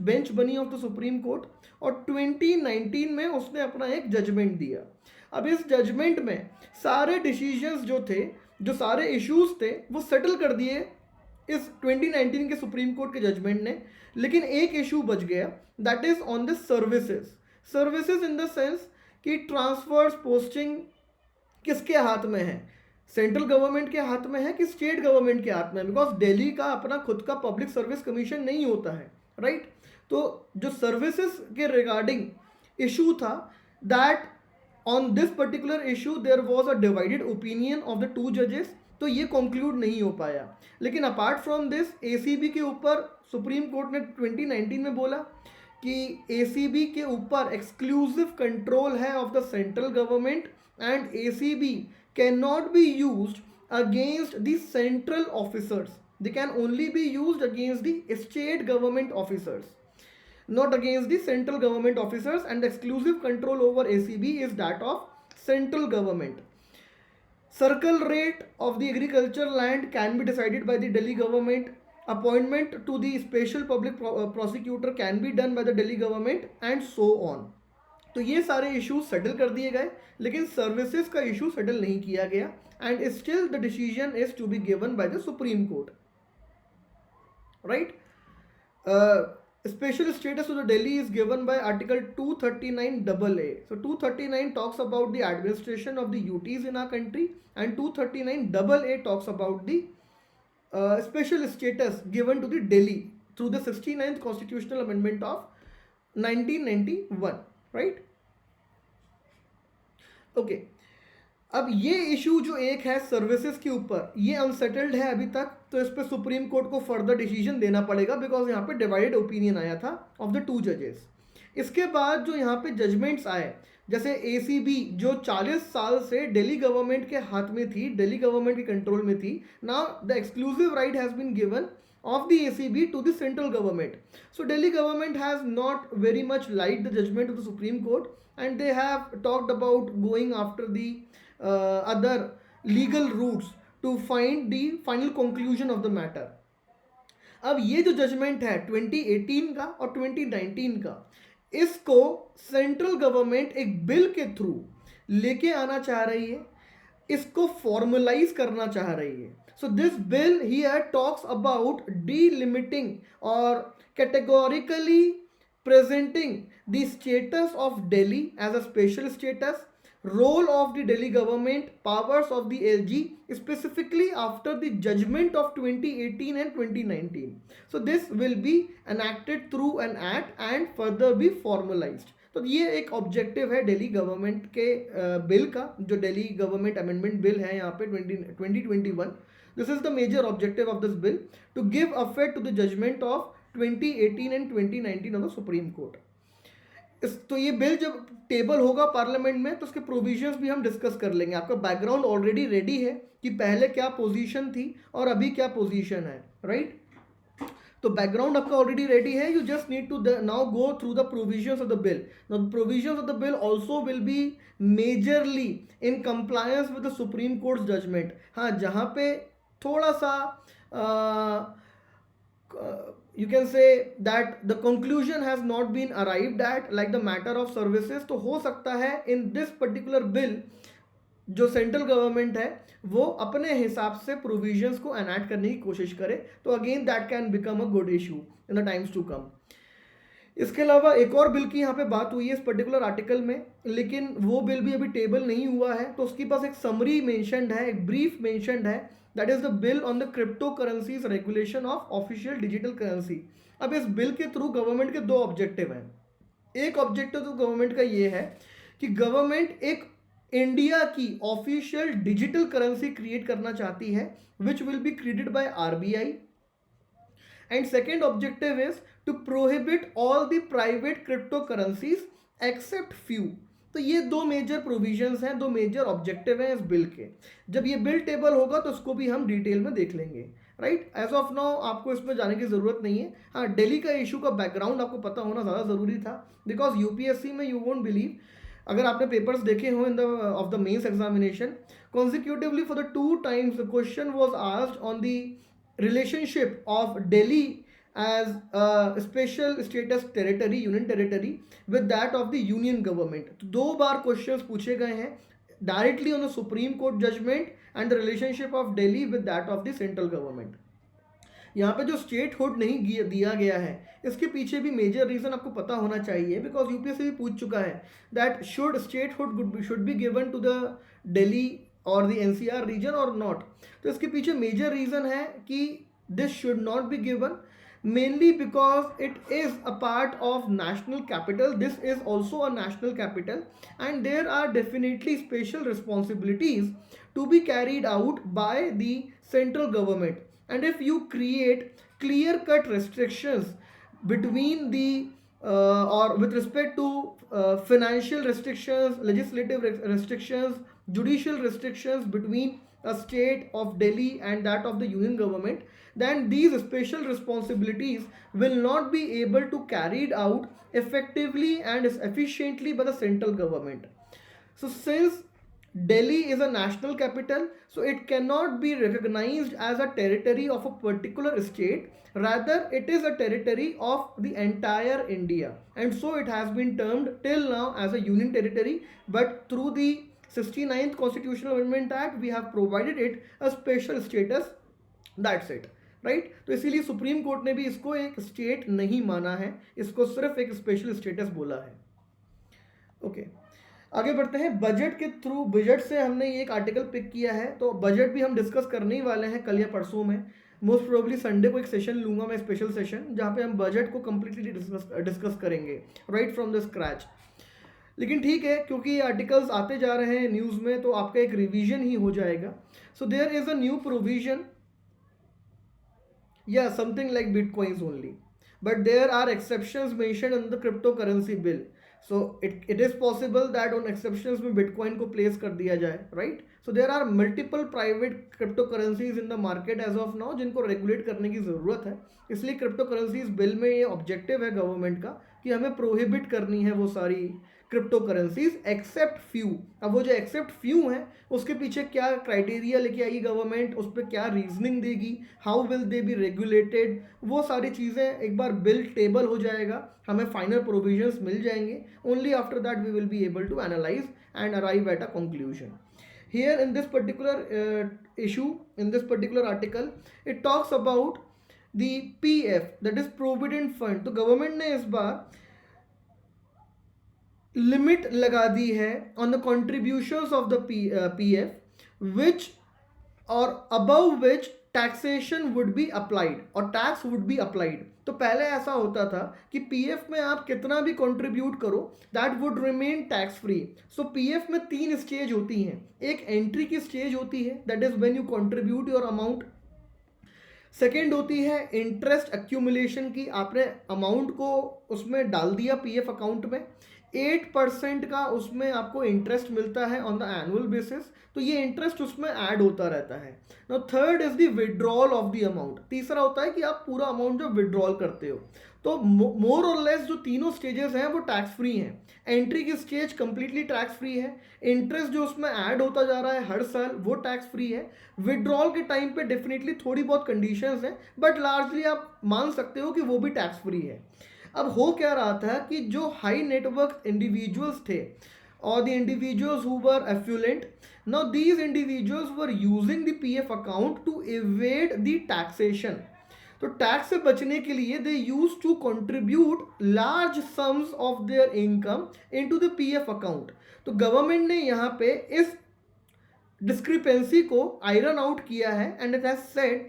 bench बनी of the supreme court और 2019 में उसने अपना एक judgement दिया। अब इस जजमेंट में सारे डिसीजंस जो थे, जो सारे इश्यूज थे वो सेटल कर दिए इस 2019 के सुप्रीम कोर्ट के जजमेंट ने, लेकिन एक इशू बच गया, that is on the services. Services in the sense कि ट्रांसफर्स पोस्टिंग किसके हाथ में है, सेंट्रल गवर्नमेंट के हाथ में है कि स्टेट गवर्नमेंट के हाथ में है, बिकॉज दिल्ली का अपना खुद का पब्लिक सर्विस कमीशन नहीं होता है, राइट। तो जो सर्विसेज के रिगार्डिंग इशू था, that on this particular issue there was a divided opinion of the 2 जजेस, तो ये कंक्लूड नहीं हो पाया। लेकिन अपार्ट फ्रॉम दिस एसीबी के ऊपर सुप्रीम कोर्ट ने 2019 में बोला कि एसीबी के ऊपर एक्सक्लूसिव कंट्रोल है of the central government and ACB can not be used against the central officers, they can only be used against the state government officers, not against the central government officers, and the exclusive control over ACB is that of central government. Circle rate of the agricultural land can be decided by the Delhi government. Appointment to the special public prosecutor can be done by the Delhi government and so on. तो ये सारे issues settle कर दिए गए, लेकिन services का issue settle नहीं किया गया, and still the decision is to be given by the supreme court, right. Special status to the Delhi is given by Article 239AA. So 239 talks about the administration of the UTs in our country, and 239AA talks about the special status given to the Delhi through the 69th Constitutional Amendment of 1991, right? Okay. अब ये issue जो एक है services के ऊपर, ये unsettled है अभी तक, तो इस पर सुप्रीम कोर्ट को फर्दर डिसीजन देना पड़ेगा, बिकॉज यहाँ पे डिवाइडेड ओपिनियन आया था ऑफ द 2 जजेस। इसके बाद जो यहाँ पे जजमेंट्स आए, जैसे एसीबी जो 40 साल से दिल्ली गवर्नमेंट के हाथ में थी, दिल्ली गवर्नमेंट के कंट्रोल में थी, now the exclusive right has been given of the ACB to the central government. So Delhi government has not very much liked the judgment of the Supreme Court, and they have talked about going after the other legal routes to find the final conclusion of the matter. अब ये जो judgement है 2018 का और 2019 का, इसको central government एक bill के थ्रू लेके आना चाह रही है, इसको फॉर्मलाइज करना चाह रही है। So this bill here talks about delimiting or categorically presenting the status of Delhi as a special status, role of the Delhi government, powers of the LG, specifically after the judgment of 2018 and 2019. So this will be enacted through an act and further be formalized. तो ये एक objective है Delhi government के bill का, जो Delhi government amendment bill है यहाँ पे 2021. This is the major objective of this bill, to give effect to the judgment of 2018 and 2019 of the Supreme Court. तो ये बिल जब टेबल होगा पार्लियामेंट में तो उसके प्रोविजंस भी हम डिस्कस कर लेंगे। आपका बैकग्राउंड ऑलरेडी रेडी है कि पहले क्या पोजीशन थी और अभी क्या पोजीशन है, राइट? तो बैकग्राउंड आपका ऑलरेडी रेडी है, you just need to now go through the provisions of the bill. Now the provisions of the bill also will be majorly in compliance with the supreme court judgement. हाँ, जहाँ पे थोड़ा सा you can say that the conclusion has not been arrived at, like the matter of services, तो हो सकता है in this particular bill जो सेंट्रल गवर्नमेंट है वो अपने हिसाब से प्रोविजंस को एनैक्ट करने की कोशिश करे, तो again that can become a good issue in the times to come. इसके अलावा एक और बिल की यहाँ पे बात हुई है इस पर्टिकुलर आर्टिकल में, लेकिन वो बिल भी अभी टेबल नहीं हुआ है, तो उसके पास एक समरी मेंशन्ड है, एक ब्रीफ मेंशन्ड है, that is the bill on the crypto currencies regulation of official digital currency. अब इस बिल के थ्रू गवर्नमेंट के दो ऑब्जेक्टिव हैं। एक ऑब्जेक्टिव तो गवर्नमेंट का ये है कि गवर्नमेंट एक इंडिया की ऑफिशियल डिजिटल करेंसी क्रिएट करना चाहती है which will be created by RBI, and second objective is to prohibit all the private crypto currencies except few. तो ये दो मेजर प्रोविजंस हैं, दो मेजर ऑब्जेक्टिव हैं इस बिल के। जब ये बिल टेबल होगा तो उसको भी हम डिटेल में देख लेंगे, राइट। एज ऑफ नाउ आपको इसमें जाने की ज़रूरत नहीं है। हाँ, दिल्ली का इशू का बैकग्राउंड आपको पता होना ज़्यादा ज़रूरी था, बिकॉज यूपीएससी में यू वोंट बिलीव, अगर आपने पेपर्स देखे हो in the of the mains examination, consecutively for the two times the question was asked on the relationship of Delhi as a special status territory, union territory, with that of the union government। तो दो बार questions पूछे गए हैं directly on the supreme court judgement and the relationship of Delhi with that of the central government. यहाँ पे जो state hood नहीं दिया गया है, इसके पीछे भी मेजर रीजन आपको पता होना चाहिए, बिकॉज यूपीएससी भी पूछ चुका है that should statehood should be given to the Delhi और द एनसीआर रीजन और नॉट। तो इसके पीछे मेजर रीजन है कि this should not be given, mainly because it is a part of national capital. This is also a national capital, and there are definitely special responsibilities to be carried out by the central government. And if you create clear cut restrictions between the or with respect to financial restrictions, legislative restrictions, judicial restrictions between a state of Delhi and that of the union government, then these special responsibilities will not be able to carried out effectively and efficiently by the central government. So since Delhi is a national capital, so it cannot be recognized as a territory of a particular state, rather it is a territory of the entire India, and so it has been termed till now as a union territory, but through the 69th Constitutional Amendment Act we have provided it a special status, that's it, right. तो इसीलिए supreme court ने भी इसको एक state नहीं माना है, इसको सिर्फ एक स्पेशल स्टेटस बोला है। ओके, आगे बढ़ते हैं। बजट के थ्रू, बजट से हमने ये एक आर्टिकल पिक किया है, तो बजट भी हम डिस्कस करने ही वाले हैं कल या परसों में। मोस्ट प्रोबेबली संडे को एक सेशन लूंगा मैं, स्पेशल सेशन, जहाँ पे हम बजट को कम्प्लीटली डिस्कस करेंगे राइट फ्रॉम द स्क्रैच। लेकिन ठीक है, क्योंकि ये आर्टिकल्स आते जा रहे हैं न्यूज़ में, तो आपका एक रिवीजन ही हो जाएगा। So there is a new provision, yeah, something like bitcoins only, but there are exceptions mentioned in the cryptocurrency bill, so it is possible that on exceptions में bitcoin को place कर दिया जाए, right? So there are multiple private cryptocurrencies in the market as of now जिनको regulate करने की ज़रूरत है, इसलिए cryptocurrencies bill में ये objective है गवर्नमेंट का कि हमें prohibit करनी है वो सारी क्रिप्टो करेंसीज एक्सेप्ट फ्यू। अब वो जो एक्सेप्ट फ्यू है उसके पीछे क्या क्राइटेरिया लेके आएगी गवर्नमेंट, उस पर क्या रीजनिंग देगी, how will they be regulated, वो सारी चीज़ें एक बार बिल टेबल हो जाएगा, हमें फाइनल प्रोविजंस मिल जाएंगे। Only after that we will be able to analyse and arrive at a conclusion. Here in this particular issue, in this particular article, it talks about the PF, that is Provident Fund। तो government ने इस बार limit लगा दी है on the contributions of the PF विच और above which taxation would be applied और tax would be applied. तो पहले ऐसा होता था कि पीएफ में आप कितना भी कंट्रीब्यूट करो that would remain tax free. So PF में 3 स्टेज होती हैं। एक एंट्री की स्टेज होती है, that is when you contribute your amount. Second होती है इंटरेस्ट एक्यूमुलेशन की, आपने अमाउंट को उसमें डाल दिया पीएफ अकाउंट में, 8% का उसमें आपको इंटरेस्ट मिलता है ऑन द एनुअल बेसिस, तो ये इंटरेस्ट उसमें ऐड होता रहता है। Now third is the withdrawal of the amount. तीसरा होता है कि आप पूरा अमाउंट जो विड्रॉल करते हो। तो मोर और लेस जो तीनों स्टेजेस हैं वो टैक्स फ्री हैं। एंट्री की स्टेज कंप्लीटली टैक्स फ्री है, इंटरेस्ट जो उसमें ऐड होता जा रहा है हर साल वो टैक्स फ्री है, विड्रॉल के टाइम पे डेफिनेटली थोड़ी बहुत कंडीशंस हैं, बट लार्जली आप मान सकते हो कि वो भी टैक्स फ्री है। अब हो क्या रहा था कि जो हाई नेटवर्क इंडिविजुअल्स थे और the individuals who were affluent, now these individuals were using the PF account to evade the taxation. तो टैक्स से बचने के लिए they use to contribute large sums of their income into the PF account. तो government ने यहाँ पे इस डिस्क्रिपेंसी को आयरन आउट किया है एंड इट हैज सेड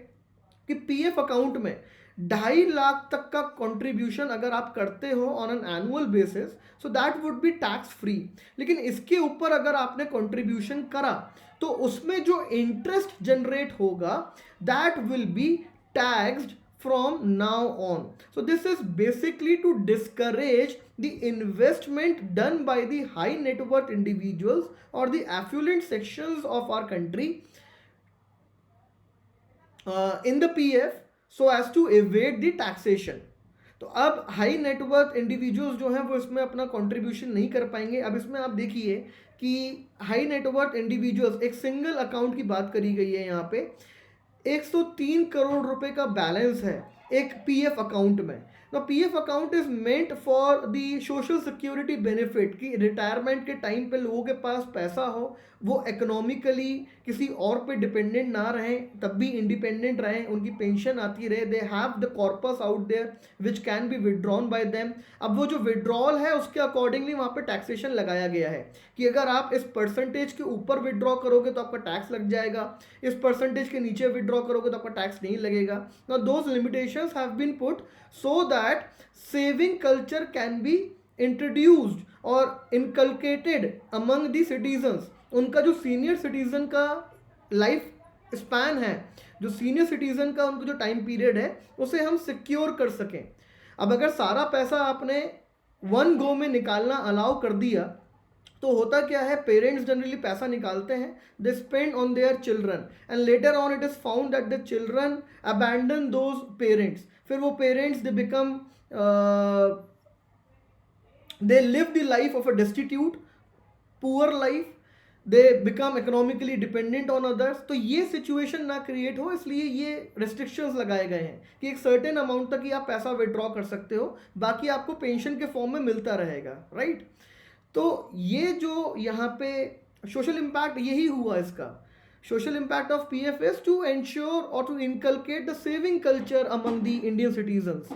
कि पीएफ अकाउंट में 2.5 लाख तक का कंट्रीब्यूशन अगर आप करते हो on an annual basis so that would be tax free. लेकिन इसके ऊपर अगर आपने कंट्रीब्यूशन करा तो उसमें जो इंटरेस्ट जनरेट होगा that will B taxed from now on. So this is basically to discourage the investment done by the high net worth individuals or the affluent sections of our country in the PF so as to evade the taxation. तो अब high net worth individuals जो हैं वो इसमें अपना contribution नहीं कर पाएंगे। अब इसमें आप देखिए कि हाई नेटवर्थ इंडिविजुअल्स, एक सिंगल अकाउंट की बात करी गई है यहाँ पे, 103 करोड़ रुपए का बैलेंस है एक पीएफ अकाउंट में। तो PF account is meant for the social security benefit, कि रिटायरमेंट के टाइम पे लोगों के पास पैसा हो, वो इकोनॉमिकली किसी और पे डिपेंडेंट ना रहें, तब भी इंडिपेंडेंट रहें, उनकी पेंशन आती रहे, they have the corpus out there which can be withdrawn by them. अब वो जो विड्रॉल है उसके अकॉर्डिंगली वहाँ पे टैक्सेशन लगाया गया है कि अगर आप इस परसेंटेज के ऊपर विड्रॉ करोगे तो आपका टैक्स लग जाएगा, इस परसेंटेज के नीचे विड्रॉ करोगे तो आपका टैक्स नहीं लगेगा। Now those limitations have been put so that saving culture can be introduced और इनकलकेटेड अमंग दी सिटीजन्स। उनका जो सीनियर सिटीजन का लाइफ स्पैन है, जो सीनियर सिटीजन का उनका जो टाइम पीरियड है, उसे हम सिक्योर कर सकें। अब अगर सारा पैसा आपने वन गो में निकालना अलाउ कर दिया तो होता क्या है, पेरेंट्स जनरली पैसा निकालते हैं, they spend on their children and later on it is found that the children abandon those parents. फिर वो parents they become they live the life of a destitute poor life, they become economically dependent on others. तो ये situation ना create हो इसलिए ये restrictions लगाए गए हैं कि एक सर्टेन अमाउंट तक ही आप पैसा विड्रॉ कर सकते हो, बाकी आपको पेंशन के फॉर्म में मिलता रहेगा, राइट। तो ये जो यहाँ पे सोशल इम्पैक्ट यही हुआ, इसका social impact of PF is to ensure or to inculcate the saving culture among the Indian citizens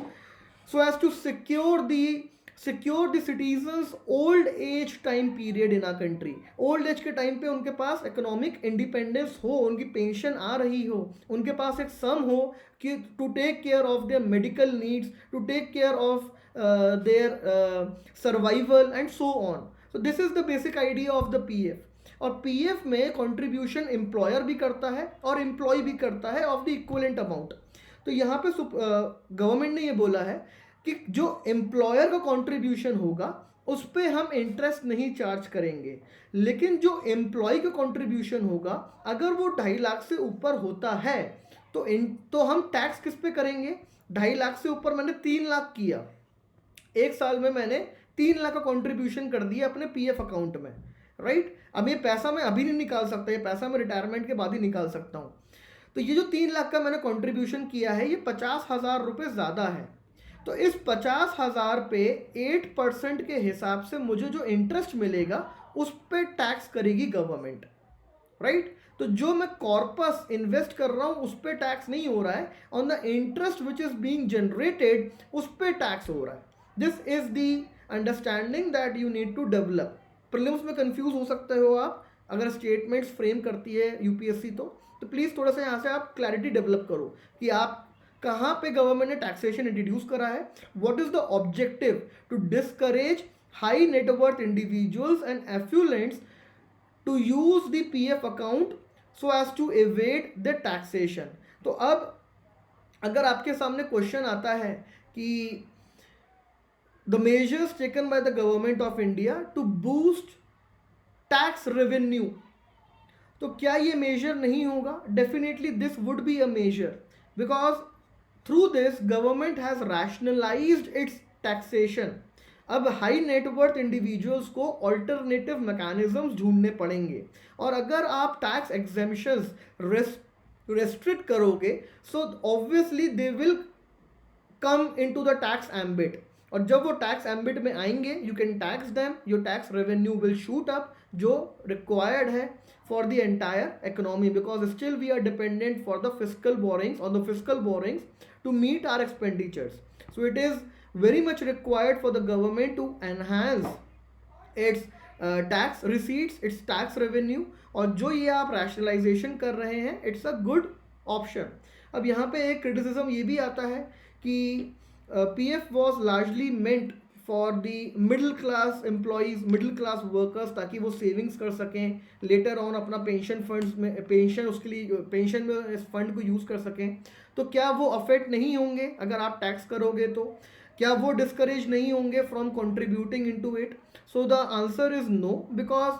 so as to secure the citizens old age time period in our country. Old age के time पे उनके पास economic independence हो, उनकी pension आ रही हो, उनके पास एक sum हो कि to take care of their medical needs, to take care of their survival and so on. So this is the basic idea of the PF. और PF में कंट्रीब्यूशन एम्प्लॉयर भी करता है और एम्प्लॉय भी करता है ऑफ द इक्वलेंट अमाउंट। तो यहाँ पे गवर्नमेंट ने ये बोला है कि जो एम्प्लॉयर का कंट्रीब्यूशन होगा उस पर हम इंटरेस्ट नहीं चार्ज करेंगे, लेकिन जो एम्प्लॉय का कंट्रीब्यूशन होगा अगर वो 2.5 लाख से ऊपर होता है तो हम टैक्स किस पे करेंगे। 2.5 लाख से ऊपर मैंने 3 लाख किया, एक साल में मैंने 3 लाख का कंट्रीब्यूशन कर दिया अपने पीएफ अकाउंट में, राइट। अब ये पैसा मैं अभी नहीं निकाल सकता, ये पैसा मैं रिटायरमेंट के बाद ही निकाल सकता हूँ। तो ये जो 3 लाख का मैंने कंट्रीब्यूशन किया है ये 50,000 रुपये ज़्यादा है। तो इस 50,000 पे 8% के हिसाब से मुझे जो इंटरेस्ट मिलेगा उस पर टैक्स करेगी गवर्नमेंट, राइट। तो जो मैं कॉर्पस इन्वेस्ट कर रहा हूँ उस पर टैक्स नहीं हो रहा है, on the interest which is being generated उस पर टैक्स हो रहा है। This is the understanding that you need to develop. Prelims में कंफ्यूज हो सकते हो आप अगर स्टेटमेंट्स फ्रेम करती है यूपीएससी, तो प्लीज़ थोड़ा सा यहाँ से आप क्लैरिटी डेवलप करो कि आप कहाँ पे गवर्नमेंट ने टैक्सेशन इंट्रोड्यूस करा है, what is the objective to discourage high net worth individuals and affluents to use the PF account so as to evade the taxation. तो अब अगर आपके सामने क्वेश्चन आता है कि the measures taken by the government of India to boost tax revenue, तो क्या ये मेजर नहीं होगा? Definitely this would be a major because through this government has rationalised its taxation. अब हाई नेटवर्थ इंडिविजुअल्स को ऑल्टरनेटिव मैकेनिज्म्स ढूंढने पड़ेंगे, और अगर आप टैक्स एग्जेम्पशंस रेस्ट्रिक्ट करोगे so obviously they will come into the tax ambit, और जब वो टैक्स एम्बिट में आएंगे you can tax them, your tax revenue will shoot up, जो रिक्वायर्ड है for the entire economy, because still we are dependent for the fiscal borrowings, on the fiscal borrowings to meet our expenditures. So it is very much required for the government to enhance its tax receipts, its tax revenue. और जो ये आप rationalization कर रहे हैं, it's a good option. अब यहाँ पे एक criticism ये भी आता है कि PF was largely meant for the middle class employees, middle class workers, ताकि वो सेविंग्स कर सकें लेटर ऑन अपना पेंशन फंड्स में, पेंशन उसके लिए पेंशन में इस फंड को यूज़ कर सकें. तो क्या वो अफेक्ट नहीं होंगे अगर आप टैक्स करोगे? तो क्या वो डिस्करेज नहीं होंगे from contributing into it? So the answer is no, because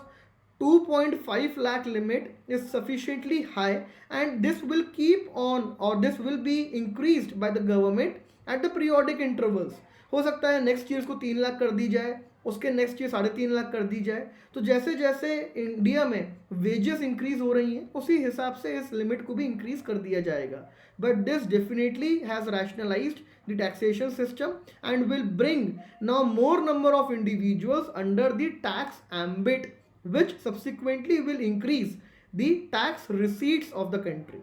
2.5 lakh limit is sufficiently high, and this will keep on, or this will be increased by the government at the periodic intervals. हो सकता है next year इसको 3 लाख कर दी जाए, उसके next year 3.5 lakh कर दी जाए. तो जैसे जैसे इंडिया में वेजेस इंक्रीज हो रही हैं, उसी हिसाब से इस लिमिट को भी इंक्रीज कर दिया जाएगा. But this definitely has rationalised the taxation system and will bring now more number of individuals under the tax ambit, which subsequently will increase the tax receipts of the country.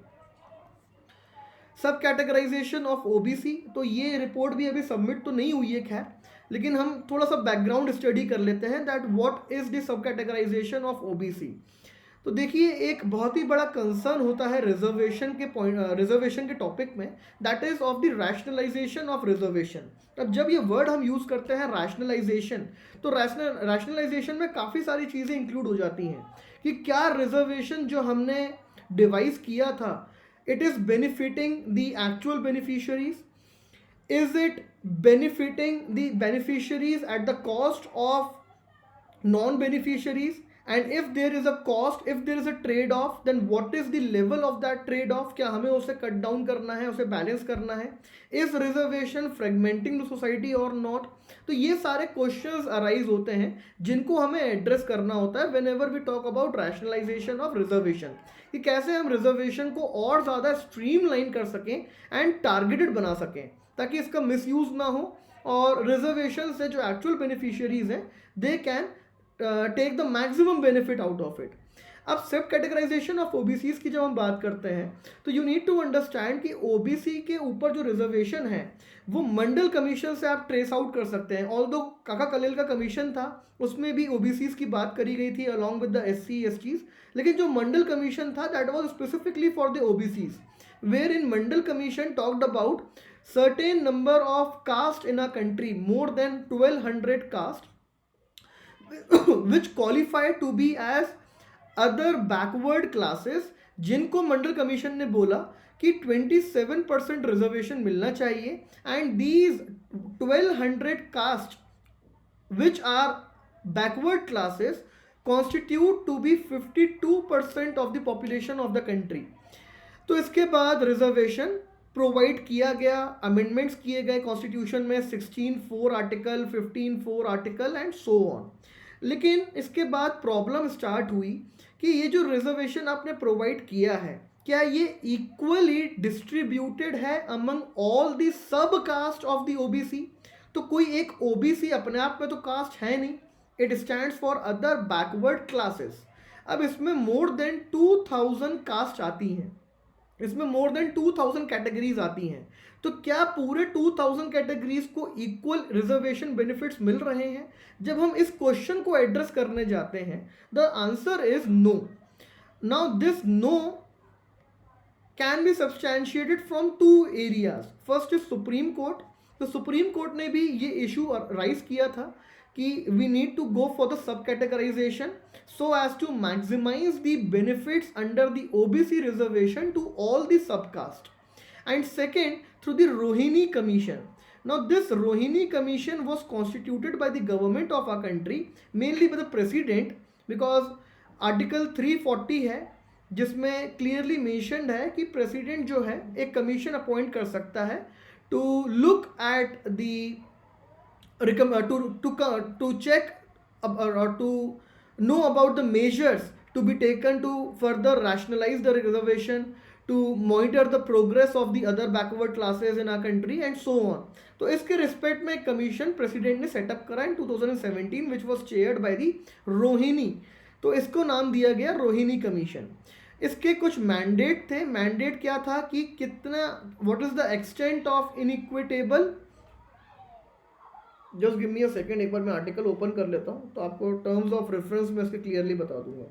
सब categorisation of OBC, तो ये report भी अभी submit तो नहीं हुई है खैर, लेकिन हम थोड़ा सा बैकग्राउंड स्टडी कर लेते हैं that what is the sub categorisation of OBC. तो देखिए, एक बहुत ही बड़ा कंसर्न होता है रिजर्वेशन के पॉइंट, रिजर्वेशन के टॉपिक में, that is of the rationalisation of reservation. अब जब ये वर्ड हम यूज़ करते हैं रैशनलाइजेशन, तो रैशनलाइजेशन में काफ़ी सारी चीज़ें इंक्लूड हो जाती हैं कि क्या रिजर्वेशन जो हमने डिवाइस किया था, it is benefiting the actual beneficiaries? Is it benefiting the beneficiaries at the cost of non-beneficiaries? And if there is a cost, if there is a trade-off, then what is the level of that trade-off? क्या हमें उसे cut down करना है, उसे balance करना है? Is reservation fragmenting the society or not? तो ये सारे क्वेश्चंस अराइज होते हैं जिनको हमें एड्रेस करना होता है whenever we talk about rationalization of reservation, कि कैसे हम रिजर्वेशन को और ज़्यादा स्ट्रीमलाइन कर सकें एंड टारगेटेड बना सकें, ताकि इसका मिसयूज़ ना हो और रिजर्वेशन से जो एक्चुअल बेनिफिशियरीज हैं they can take the maximum benefit out of it. अब सब कैटेगराइजेशन ऑफ ओबीसीज की जब हम बात करते हैं, तो यू नीड टू अंडरस्टैंड कि ओबीसी के ऊपर जो रिजर्वेशन है वो मंडल कमीशन से आप ट्रेस आउट कर सकते हैं. ऑल्दो काका कलेल का कमीशन था, उसमें भी ओबीसीज की बात करी गई थी along with the SC STs, लेकिन जो मंडल कमीशन था that was specifically for the OBCs, where in Mandal commission talked about certain number of caste in a country, more than 1200 caste which qualify to be as other backward classes, जिनको मंडल commission ने बोला कि 27% reservation मिलना चाहिए. And these 1200 caste which are backward classes constitute to be 52% of the population of the country. तो इसके बाद reservation provide किया गया, अमेंडमेंट्स किए गए कॉन्स्टिट्यूशन में 16(4) article, 15(4) article and so on. लेकिन इसके बाद प्रॉब्लम स्टार्ट हुई कि ये जो रिजर्वेशन आपने प्रोवाइड किया है, क्या ये इक्वली डिस्ट्रीब्यूटेड है among all the sub caste of the OBC? तो कोई एक ओबीसी अपने आप में तो कास्ट है नहीं, it stands for other backward classes. अब इसमें मोर देन 2000 कास्ट आती हैं, इसमें मोर देन 2000 कैटेगरीज आती हैं. तो क्या पूरे 2000 कैटेगरीज को इक्वल रिजर्वेशन बेनिफिट्स मिल रहे हैं? जब हम इस क्वेश्चन को एड्रेस करने जाते हैं, the answer is no. Now this no can be substantiated from 2 areas. First is supreme court. तो सुप्रीम कोर्ट ने भी ये इशू राइज किया था कि we need to go for the sub categorisation so as to maximize the benefits under the OBC reservation to all the subcaste. And second, through the Rohini Commission. Now this Rohini Commission was constituted by the government of our country, mainly by the president, because article 340 है जिसमें clearly mentioned है कि president जो है एक commission appoint कर सकता है to look at the to check or to know about the measures to be taken to further rationalize the reservation, to monitor the progress of the other backward classes in our country and so on. तो इसके respect में एक commission president ने setup करा इन 2017 which was chaired by the Rohini तो इसको नाम दिया गया रोहिणी कमीशन। इसके कुछ मैंडेट थे। मैंडेट क्या था कि कितना, what is the extent of inequitable, just give me a second, एक बार मैं आर्टिकल ओपन कर लेता हूँ तो आपको टर्म्स ऑफ रेफरेंस में इसके क्लियरली बता दूंगा।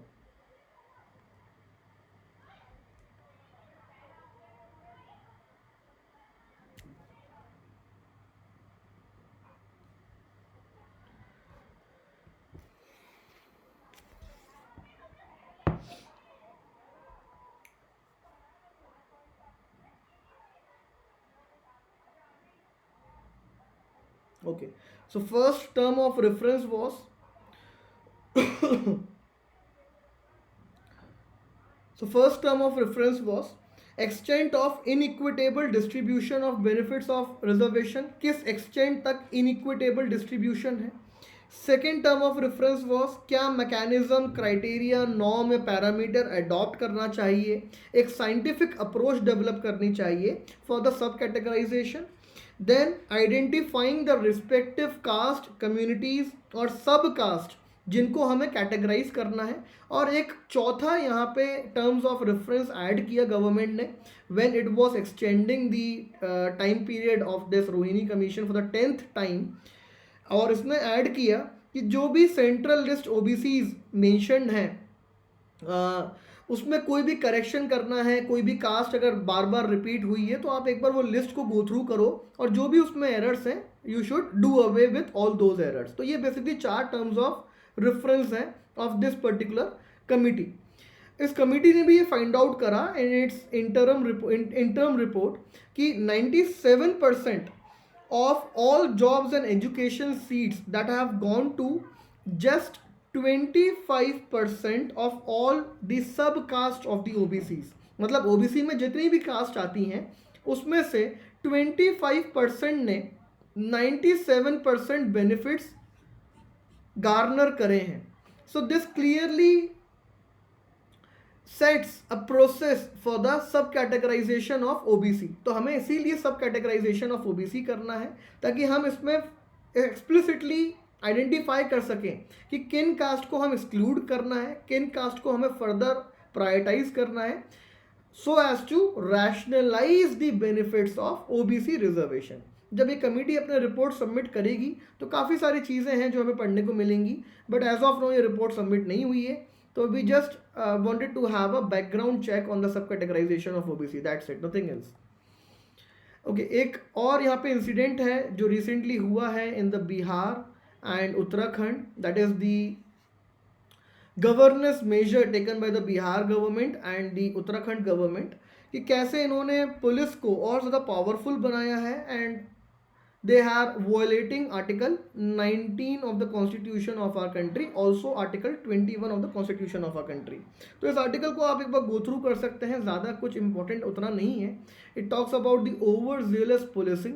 Okay, so first term of reference was so first term of reference was extent of inequitable distribution of benefits of reservation, किस extent तक inequitable distribution है। Second term of reference was क्या mechanism, criteria, norm या parameter adopt करना चाहिए, एक scientific approach develop करनी चाहिए for the sub categorisation. Then identifying the respective caste, communities और सब कास्ट जिनको हमें कैटेगराइज करना है। और एक चौथा यहाँ पे टर्म्स ऑफ रेफरेंस ऐड किया गवर्नमेंट ने when it was extending the time period of this Rohini commission for the 10th time. और इसने ऐड किया कि जो भी सेंट्रल लिस्ट ओबीसीज मेंशन्ड हैं उसमें कोई भी करेक्शन करना है, कोई भी कास्ट अगर बार बार रिपीट हुई है तो आप एक बार वो लिस्ट को गो थ्रू करो और जो भी उसमें एरर्स हैं you should do away with all those errors. तो ये बेसिकली 4 टर्म्स ऑफ रेफरेंस हैं ऑफ दिस पर्टिकुलर कमिटी। इस कमिटी ने भी ये फाइंड आउट करा इन इट्स इंटर्म रिपोर्ट कि 97% of all jobs and education seats that have gone to just 25% of all the subcaste of the OBCs। मतलब OBC में जितनी भी कास्ट आती हैं उसमें से 25% ने 97% बेनिफिट्स गार्नर करे हैं। So this clearly sets a process for the sub categorisation of OBC. तो हमें इसीलिए सब कैटेगराइजेशन ऑफ ओबीसी करना है ताकि हम इसमें एक्सप्लिसिटली आइडेंटिफाई कर सकें कि किन कास्ट को हम एक्सक्लूड करना है, किन कास्ट को हमें फर्दर प्रायोरिटाइज करना है, so as to rationalise the benefits of OBC reservation. जब ये कमेटी अपने रिपोर्ट सबमिट करेगी तो काफ़ी सारी चीज़ें हैं जो हमें पढ़ने को मिलेंगी, बट एज ऑफ नो ये रिपोर्ट सबमिट नहीं हुई है। तो we just wanted to have a background check on the subcategorization of OBC, that's it, nothing else. Okay, एक और यहाँ पे इंसिडेंट है जो रिसेंटली हुआ है in the Bihar and Uttarakhand, that is the governance measure taken by the Bihar government and the Uttarakhand government कि कैसे इन्होंने पुलिस को और ज़्यादा पावरफुल बनाया है and they are violating article 19 of the constitution of our country, also article 21 of the constitution of our country। तो इस आर्टिकल को आप एक बार गो थ्रू कर सकते हैं, ज़्यादा कुछ इंपॉर्टेंट उतना नहीं है। It talks about the over zealous policing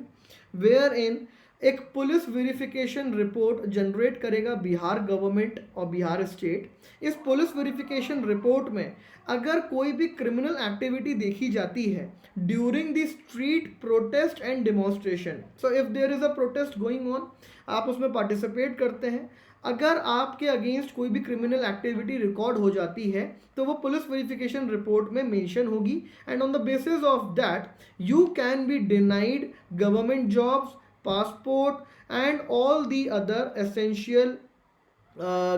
wherein एक पुलिस वेरिफिकेशन रिपोर्ट जनरेट करेगा बिहार गवर्नमेंट और बिहार स्टेट। इस पुलिस वेरिफिकेशन रिपोर्ट में अगर कोई भी क्रिमिनल एक्टिविटी देखी जाती है during the street protest and demonstration, so if there is a protest going on, आप उसमें पार्टिसिपेट करते हैं, अगर आपके अगेंस्ट कोई भी क्रिमिनल एक्टिविटी रिकॉर्ड हो जाती है तो वो पुलिस वेरिफिकेशन रिपोर्ट में मेंशन होगी and on the basis of that you can be denied government jobs, passport and all the other essential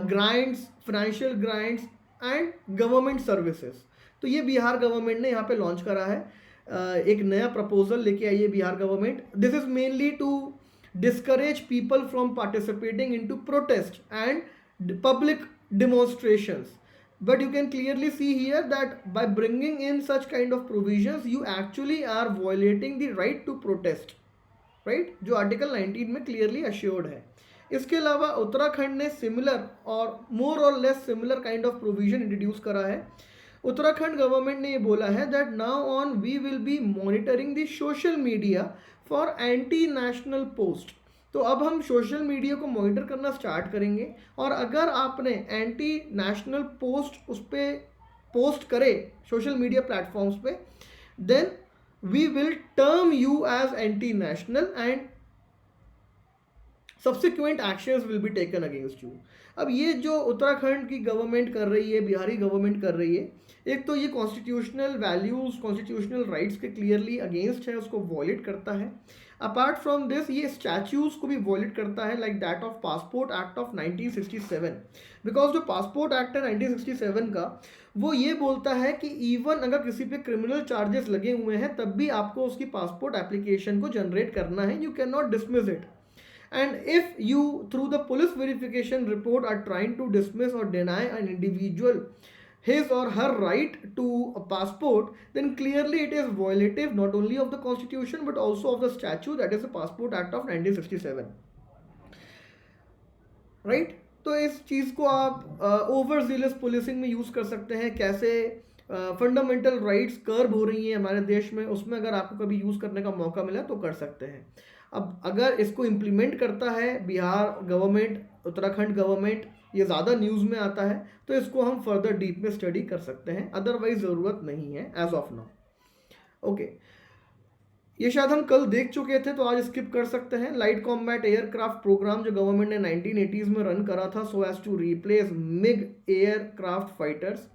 grants, financial grants and government services। तो ये Bihar government ने यहाँ पे लॉन्च करा है, एक नया प्रपोजल लेके आई है Bihar government. This is mainly to discourage people from participating into protest and public demonstrations, but you can clearly see here that by bringing in such kind of provisions you actually are violating the right to protest, right, जो article 19 में clearly assured है। इसके अलावा उत्तराखंड ने similar और more और less similar kind of provision introduce करा है। उत्तराखंड गवर्नमेंट ने ये बोला है that now on we will be monitoring the social media for anti national post. तो अब हम सोशल मीडिया को मॉनिटर करना स्टार्ट करेंगे और अगर आपने एंटी नेशनल पोस्ट उस पर पोस्ट करे सोशल मीडिया प्लेटफॉर्म्स पे, then we will term you as anti-national and subsequent actions will be taken against you. अब ये जो उत्तराखंड की गवर्नमेंट कर रही है, बिहारी गवर्नमेंट कर रही है, एक तो ये कॉन्स्टिट्यूशनल वैल्यूज, कॉन्स्टिट्यूशनल राइट्स के क्लियरली अगेंस्ट है, उसको वॉयलेट करता है. अपार्ट फ्रॉम दिस ये स्टैच्यूज को भी वॉयलेट करता है, like that of passport act of 1967. Because जो पासपोर्ट एक्ट है 1967 का, वो ये बोलता है कि इवन अगर किसी पे क्रिमिनल चार्जेस लगे हुए हैं तब भी आपको उसकी पासपोर्ट एप्लीकेशन को जनरेट करना है. You can not dismiss it. And if you through the police verification report are trying to dismiss or deny an individual his or her right to a passport, then clearly it is violative not only of the constitution but also of the statute, that is the Passport Act of 1967. right? तो इस चीज़ को आप over jealous policing में use कर सकते हैं. कैसे fundamental rights कर्ब हो रही हैं हमारे देश में, उसमें अगर आपको कभी यूज़ करने का मौका मिला तो कर सकते हैं. अब अगर इसको इम्प्लीमेंट करता है बिहार गवर्नमेंट, उत्तराखंड गवर्नमेंट, ये ज़्यादा न्यूज़ में आता है तो इसको हम फर्दर डीप में स्टडी कर सकते हैं. अदरवाइज ज़रूरत नहीं है एज ऑफ नाउ. ओके, ये शायद हम कल देख चुके थे तो आज स्किप कर सकते हैं. लाइट कॉम्बैट एयरक्राफ्ट प्रोग्राम जो गवर्नमेंट ने 1980s में रन करा था so as to replace MiG aircraft fighters.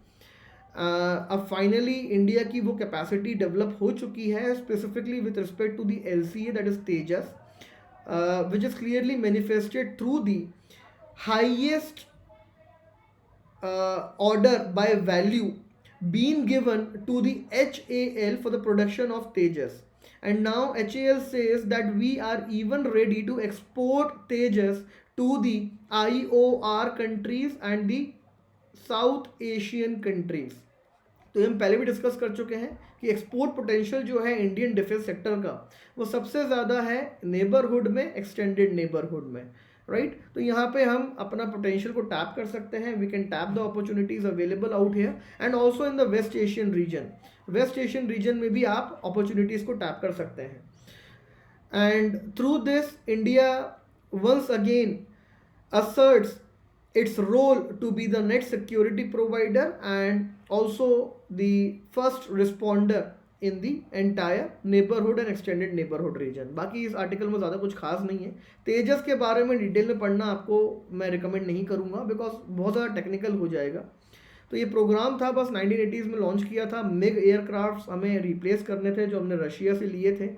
अब फाइनली इंडिया की वो कैपेसिटी डेवलप हो चुकी है, specifically with respect to the LCA, that is Tejas, which is clearly manifested through the highest order by value being given to the HAL for the production of Tejas. And now HAL says that we are even ready to export Tejas to the IOR countries and the South Asian countries. तो हम पहले भी discuss कर चुके हैं कि export potential जो है इंडियन डिफेंस सेक्टर का वो सबसे ज़्यादा है नेबरहुड में, एक्सटेंडेड नेबरहुड में. राइट, तो यहाँ पे हम अपना पोटेंशियल को टैप कर सकते हैं. We can tap the opportunities available out here and also in the West Asian region. West Asian region में भी आप अपॉर्चुनिटीज को टैप कर सकते हैं. And through this India once again asserts its role to be the net security provider and also the first responder in the entire neighborhood and extended neighborhood region. बाकी इस article में ज़्यादा कुछ खास नहीं है. तेजस के बारे में डिटेल में पढ़ना आपको मैं रिकमेंड नहीं करूँगा बिकॉज बहुत ज़्यादा टेक्निकल हो जाएगा. तो ये प्रोग्राम था, बस 1980s में लॉन्च किया था. मिग एयरक्राफ्ट हमें रिप्लेस करने थे जो हमने रशिया से लिए थे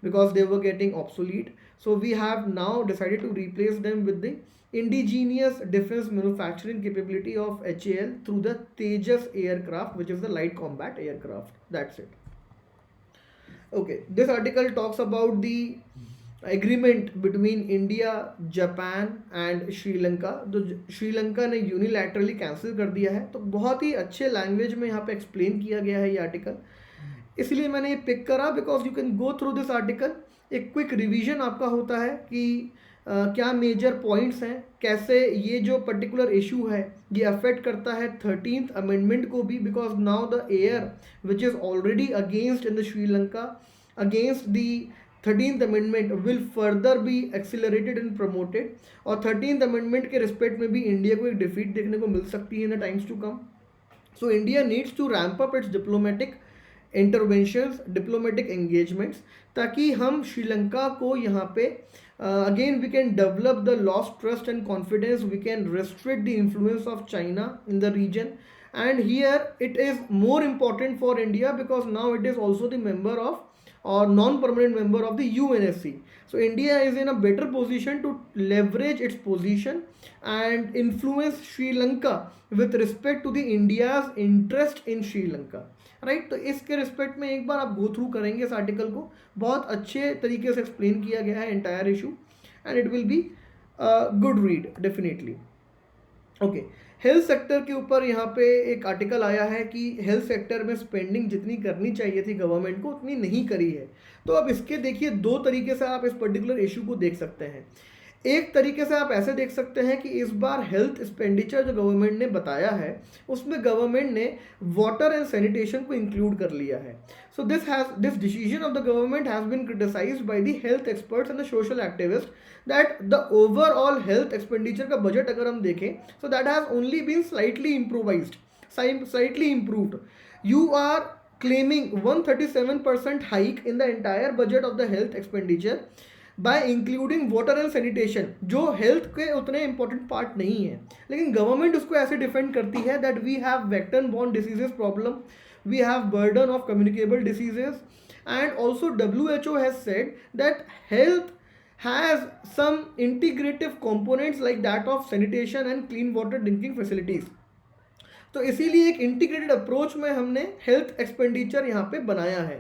because they were getting obsolete. So we have now decided to replace them with the indigenous defense manufacturing capability of HAL through the Tejas aircraft, which is the light combat aircraft. That's it. Okay, this article talks about the agreement between India, Japan and Sri Lanka. तो श्रीलंका ने unilaterally cancel कर दिया है. तो बहुत ही अच्छे language में यहाँ पे एक्सप्लेन किया गया है ये आर्टिकल, इसलिए मैंने ये पिक करा because you can go through this article. एक क्विक रिवीजन आपका होता है कि क्या मेजर पॉइंट्स हैं, कैसे ये जो पर्टिकुलर इशू है ये अफेक्ट करता है 13th अमेंडमेंट को भी, because now the air which is already against in the Sri Lanka against the 13th amendment will further be accelerated and promoted. और 13th अमेंडमेंट के रिस्पेक्ट में भी इंडिया को एक डिफीट देखने को मिल सकती है in the times to come. So India needs to ramp up its diplomatic interventions, diplomatic engagements, ताकि हम श्रीलंका को यहाँ पे again we can develop the lost trust and confidence, we can restrict the influence of China in the region. And here it is more important for India because now it is also the member of or non-permanent member of the UNSC. So India is in a better position to leverage its position and influence Sri Lanka with respect to the India's interest in Sri Lanka. Right, तो इसके respect में एक बार आप go through करेंगे इस article को, बहुत अच्छे तरीके से एक्सप्लेन किया गया है entire issue and it will be good read definitely. Okay, health sector के ऊपर यहाँ पे एक आर्टिकल आया है कि हेल्थ सेक्टर में स्पेंडिंग जितनी करनी चाहिए थी गवर्नमेंट को उतनी नहीं करी है. तो अब इसके देखिए दो तरीके से आप इस पर्टिकुलर इशू को देख सकते हैं. एक तरीके से आप ऐसे देख सकते हैं कि इस बार हेल्थ एक्सपेंडिचर जो गवर्नमेंट ने बताया है उसमें गवर्नमेंट ने वाटर एंड सैनिटेशन को इंक्लूड कर लिया है. So this decision of the government has been criticised by the health experts and the social activist that the overall health expenditure का बजट अगर हम देखें so that has only been slightly improved. You are claiming 137% hike in the entire budget of the health expenditure. Bye including water and sanitation, जो health के उतने important part नहीं है, लेकिन गवर्नमेंट उसको ऐसे डिफेंड करती है that we have vector borne diseases problem, we have burden of communicable diseases, and also WHO has said that health has some integrative components like that of sanitation and clean water drinking facilities. तो इसीलिए एक integrated approach में हमने health expenditure यहाँ पे बनाया है।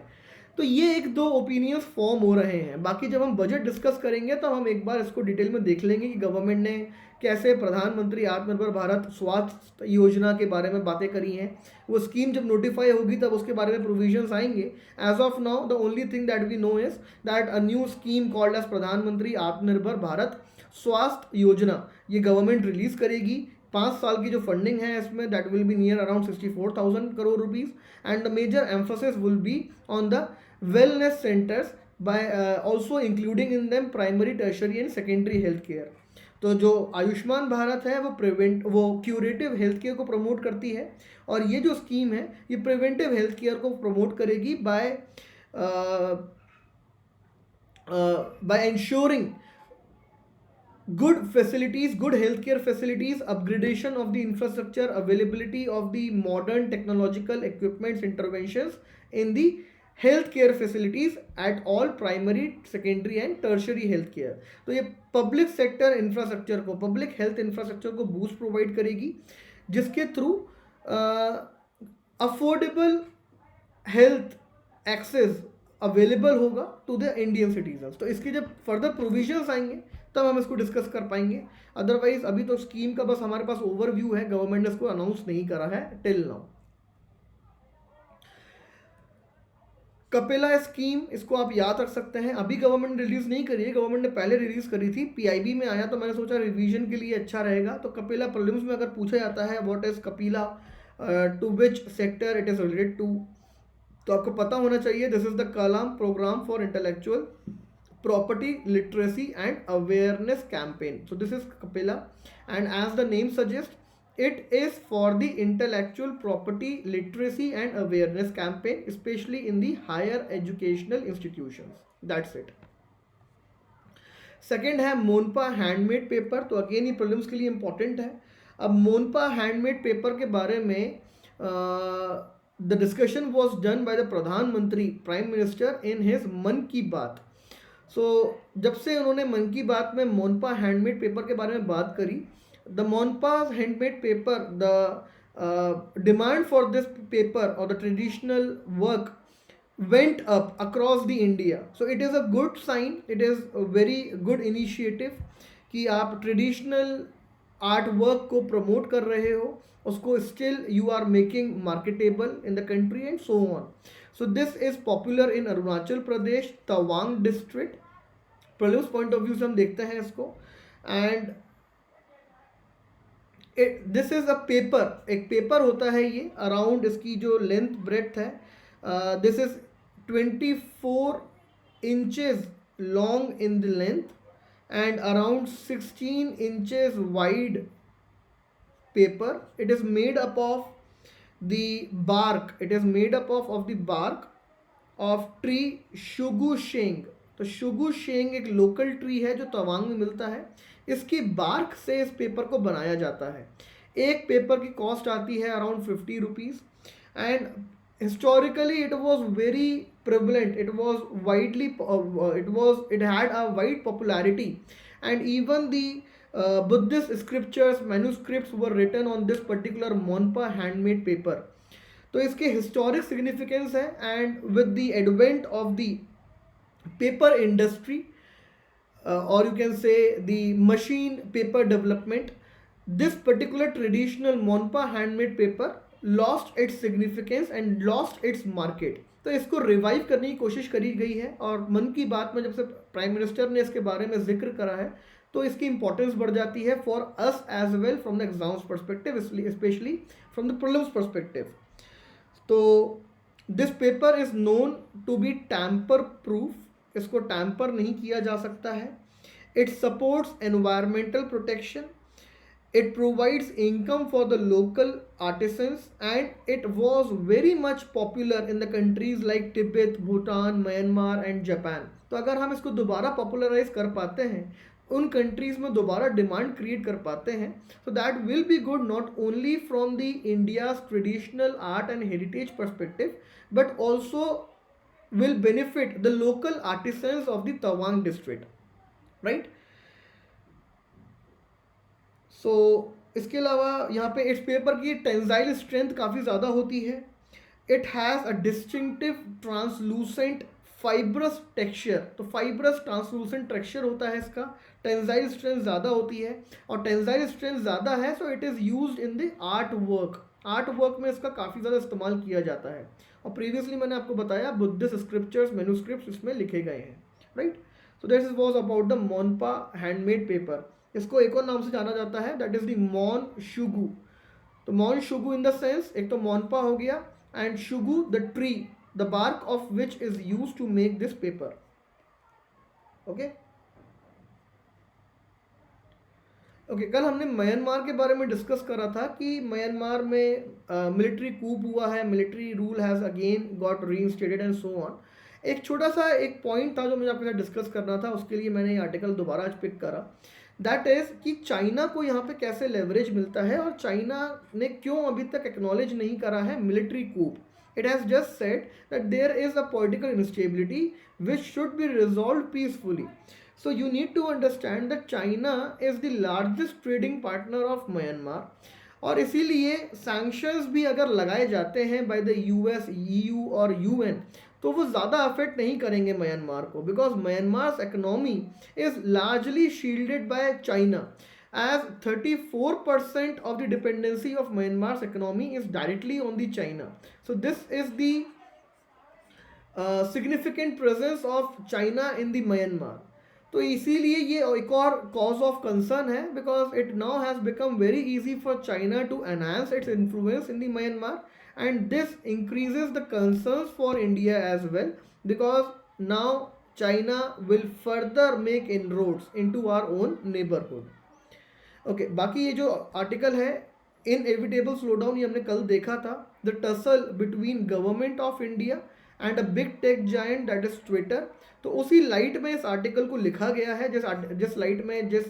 तो ये एक दो ओपिनियंस फॉर्म हो रहे हैं। बाकी जब हम बजट डिस्कस करेंगे तो हम एक बार इसको डिटेल में देख लेंगे कि गवर्नमेंट ने कैसे प्रधानमंत्री आत्मनिर्भर भारत स्वास्थ्य योजना के बारे में बातें करी हैं। वो स्कीम जब नोटिफाई होगी तब उसके बारे में प्रोविजंस आएंगे। As of now the only thing that we know is that a new scheme called as Pradhan Mantri Atmanirbhar Bharat स्वास्थ्य योजना ये गवर्नमेंट रिलीज करेगी। 5 साल की जो फंडिंग है इसमें that will be near around 64,000 crore rupees, and the major emphasis will be on the wellness centers by also including in them primary, tertiary and secondary health care. तो जो आयुष्मान भारत है वो क्यूरेटिव हेल्थ केयर को promote करती है, और ये जो स्कीम है ये प्रिवेंटिव हेल्थ केयर को प्रमोट करेगी by ensuring good facilities, good healthcare facilities, upgradation of the infrastructure, availability of the modern technological equipments, interventions in the healthcare facilities at all primary, secondary and tertiary healthcare. तो ये public sector infrastructure को, public health infrastructure को boost provide करेगी, जिसके through affordable health access available होगा to the Indian citizen. तो इसके जब फर्दर प्रोविजंस आएंगे तब हम इसको डिस्कस कर पाएंगे। अदरवाइज अभी तो स्कीम का बस हमारे पास ओवरव्यू है, गवर्नमेंट ने इसको अनाउंस नहीं करा है टिल नाउ। कपिला स्कीम, इसको आप याद रख सकते हैं, अभी गवर्नमेंट ने रिलीज नहीं करी है, गवर्नमेंट ने पहले रिलीज करी थी, पीआईबी में आया तो मैंने सोचा रिवीजन के लिए अच्छा रहेगा। तो कपिला प्रीलिम्स में अगर पूछा जाता है what is KAPILA, to which sector it is related to, तो आपको पता होना चाहिए this is the Kalam programme for intellectual property literacy and awareness campaign. So this is Kapila, and as the name suggests it is for the intellectual property literacy and awareness campaign, especially in the higher educational institutions. That's it. Second है Monpa handmade paper, तो again ये prelims के लिए important है। अब Monpa handmade paper के बारे में the discussion was done by the प्रधानमंत्री प्राइम मिनिस्टर इन हिज मन की बात। जब से उन्होंने मन की बात में मोनपा हैंडमेड पेपर के बारे में बात करी, the Monpa handmade paper, the demand for this paper और the traditional work went up across the India. So it is a good sign, it is a very good initiative कि आप ट्रेडिशनल आर्ट वर्क को promote कर रहे हो, उसको still you are making marketable in the country and so on. So this is popular in Arunachal Pradesh Tawang district. Prelims point of view से हम देखते हैं इसको, and this is a paper, एक पेपर होता है ये, अराउंड इसकी जो लेंथ ब्रेथ है, this is 24 inches long in the length and around 16 inches wide paper. It is made up of the bark, it is made up of the bark of tree शुगु शेंग। तो शुगु शेंग एक local tree है जो तवांग में मिलता है, इसकी बार्क से इस पेपर को बनाया जाता है। एक पेपर की कॉस्ट आती है around 50 rupees, and historically it was very prevalent, it was widely it had a wide popularity, and even the Buddhist scriptures manuscripts were written on this particular Monpa handmade paper. तो इसके historic significance है, and with the advent of the paper industry or you can say the machine paper development, this particular traditional Monpa handmade paper lost its significance and lost its market. तो इसको revive करने की कोशिश करी गई है, और मन की बात में जब से प्राइम मिनिस्टर ने इसके बारे में जिक्र करा है तो इसकी इंपॉर्टेंस बढ़ जाती है for us as well from the exams perspective, specially from the prelims perspective. तो this paper is known to be tamper proof, इसको टैम्पर नहीं किया जा सकता है। It supports environmental protection, it provides income for the local artisans, and it was very much popular in the countries like Tibet, Bhutan, Myanmar and Japan. तो अगर हम इसको दोबारा पॉपुलराइज कर पाते हैं, उन कंट्रीज में दोबारा डिमांड क्रिएट कर पाते हैं, so that will be good not only from the India's traditional art and heritage perspective, but also will benefit the local artisans of the Tawang district, right? So इसके अलावा यहाँ पे इस पेपर की tensile strength काफ़ी ज़्यादा होती है. It has a distinctive translucent fibrous texture. तो फाइब्रस ट्रांसलूसेंट टेक्सचर होता है इसका. टेंसाइल स्ट्रेंथ ज़्यादा होती है, और टेंसाइल स्ट्रेंथ ज़्यादा है so it is used in the art work. Art work में इसका काफ़ी ज़्यादा इस्तेमाल किया जाता है, और प्रीवियसली मैंने आपको बताया बुद्धिस्ट स्क्रिप्चर्स मैन्युस्क्रिप्ट्स इसमें लिखे गए हैं, right. So this was about the Monpa handmade paper. इसको एक और नाम से जाना जाता है, दैट इज़ द मॉन शुगु. तो मॉन शुगु इन द सेंस, एक तो मोनपा हो गया, and Shugu the tree, the bark of which is use to make this paper. Okay okay कल हमने म्यांमार के बारे में डिस्कस करा था कि म्यांमार में मिलिट्री कूप हुआ है, military rule has again got reinstated and so on. एक छोटा सा एक पॉइंट था जो मुझे आपके साथ डिस्कस करना था, उसके लिए मैंने ये आर्टिकल दोबारा आज पिक करा. दैट इज़ कि चाइना को यहाँ पे कैसे लेवरेज मिलता है, और चाइना ने क्यों अभी तक एक्नॉलेज नहीं करा है military coup. It has just said that there is a political instability which should be resolved peacefully. So you need to understand that China is the largest trading partner of Myanmar, और इसीलिए sanctions भी अगर लगाए जाते हैं by the US, EU और UN, तो वो ज़्यादा अफेक्ट नहीं करेंगे म्यांमार को, because Myanmar's economy is largely shielded by China, as 34% of the dependency of Myanmar's economy is directly on the China. So this is the significant presence of China in the Myanmar. तो इसीलिए ये एक और cause of concern है, because it now has become very easy for China to enhance its influence in the Myanmar, and this increases the concerns for India as well, because now China will further make inroads into our own neighbourhood. Okay बाकी ये जो article है inevitable slowdown, ये हमने कल देखा था. The tussle between government of India and a big tech giant that is Twitter. तो उसी लाइट में इस आर्टिकल को लिखा गया है, जिस लाइट में, जिस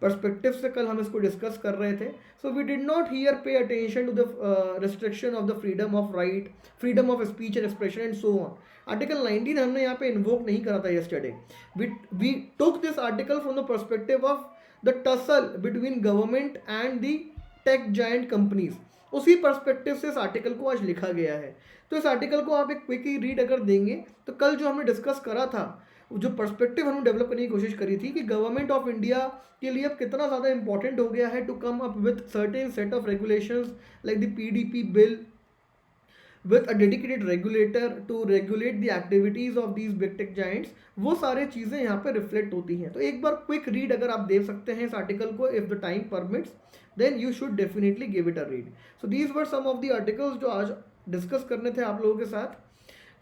पर्सपेक्टिव से कल हम इसको डिस्कस कर रहे थे. So we did not hear pay attention to the restriction of the freedom of right, freedom of speech and expression and so on. Article 19 हमने यहाँ पे इन्वोक नहीं करा था yesterday. We took this article from the perspective of the tussle between government and the tech giant companies. उसी perspective से इस article को आज लिखा गया है. तो इस आर्टिकल को आप एक क्विकली रीड अगर देंगे, तो कल जो हमने डिस्कस करा था, जो पर्सपेक्टिव हमने डेवलप करने की कोशिश करी थी कि गवर्नमेंट ऑफ इंडिया के लिए अब कितना ज़्यादा इंपॉर्टेंट हो गया है to come up with certain set of regulations like the PDP bill with a dedicated regulator to regulate the activities of these big tech giants. वो सारे चीज़ें यहाँ पे रिफ्लेक्ट होती हैं. तो एक बार क्विक रीड अगर आप दे सकते हैं इस आर्टिकल को, if the time permits, then you should definitely give it a read. So these were some of the articles जो आज डिस्कस करने थे आप लोगों के साथ.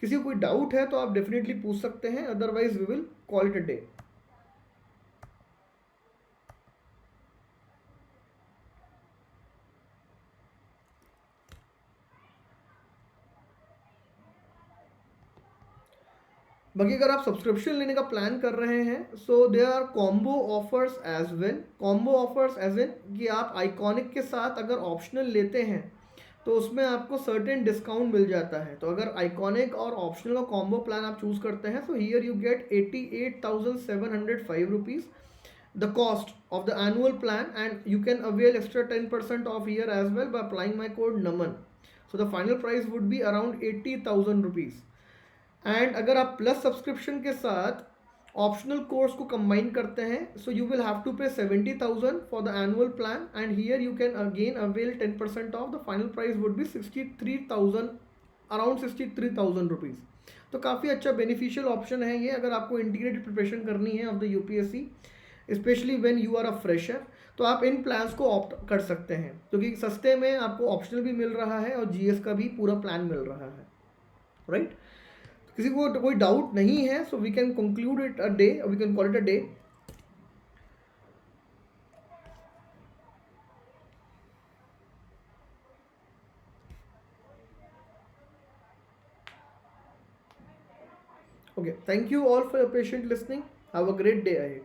किसी को कोई डाउट है तो आप डेफिनेटली पूछ सकते हैं, otherwise we will call it a day. बाकी अगर आप सब्सक्रिप्शन लेने का प्लान कर रहे हैं, so there are combo offers as well. Combo offers as in कि आप आइकॉनिक के साथ अगर ऑप्शनल लेते हैं तो उसमें आपको सर्टेन डिस्काउंट मिल जाता है. तो अगर आइकॉनिक और ऑप्शनल का कॉम्बो प्लान आप चूज़ करते हैं, so here you get 88,705 rupees the cost of the annual plan, and you can avail extra 10% off here as well by applying my code NAMAN. So the final price would be around 80,000 rupees. And अगर आप plus subscription के साथ optional course को combine करते हैं, so you will have to pay 70,000 for the annual plan, and here you can again avail 10% off. The final price would be 63,000, around 63,000 rupees. तो काफ़ी अच्छा बेनिफिशियल ऑप्शन है ये अगर आपको इंटीग्रेटेड प्रिपरेशन करनी है of the UPSC, specially when you are a fresher. तो आप इन प्लान्स को ऑप्ट कर सकते हैं, क्योंकि सस्ते में आपको ऑप्शनल भी मिल रहा है और जीएस का भी पूरा प्लान मिल रहा है, राइट. किसी को कोई डाउट नहीं है, so we can conclude it a day, we can call it a day. Okay, thank you all for your patient listening. Have a great day ahead.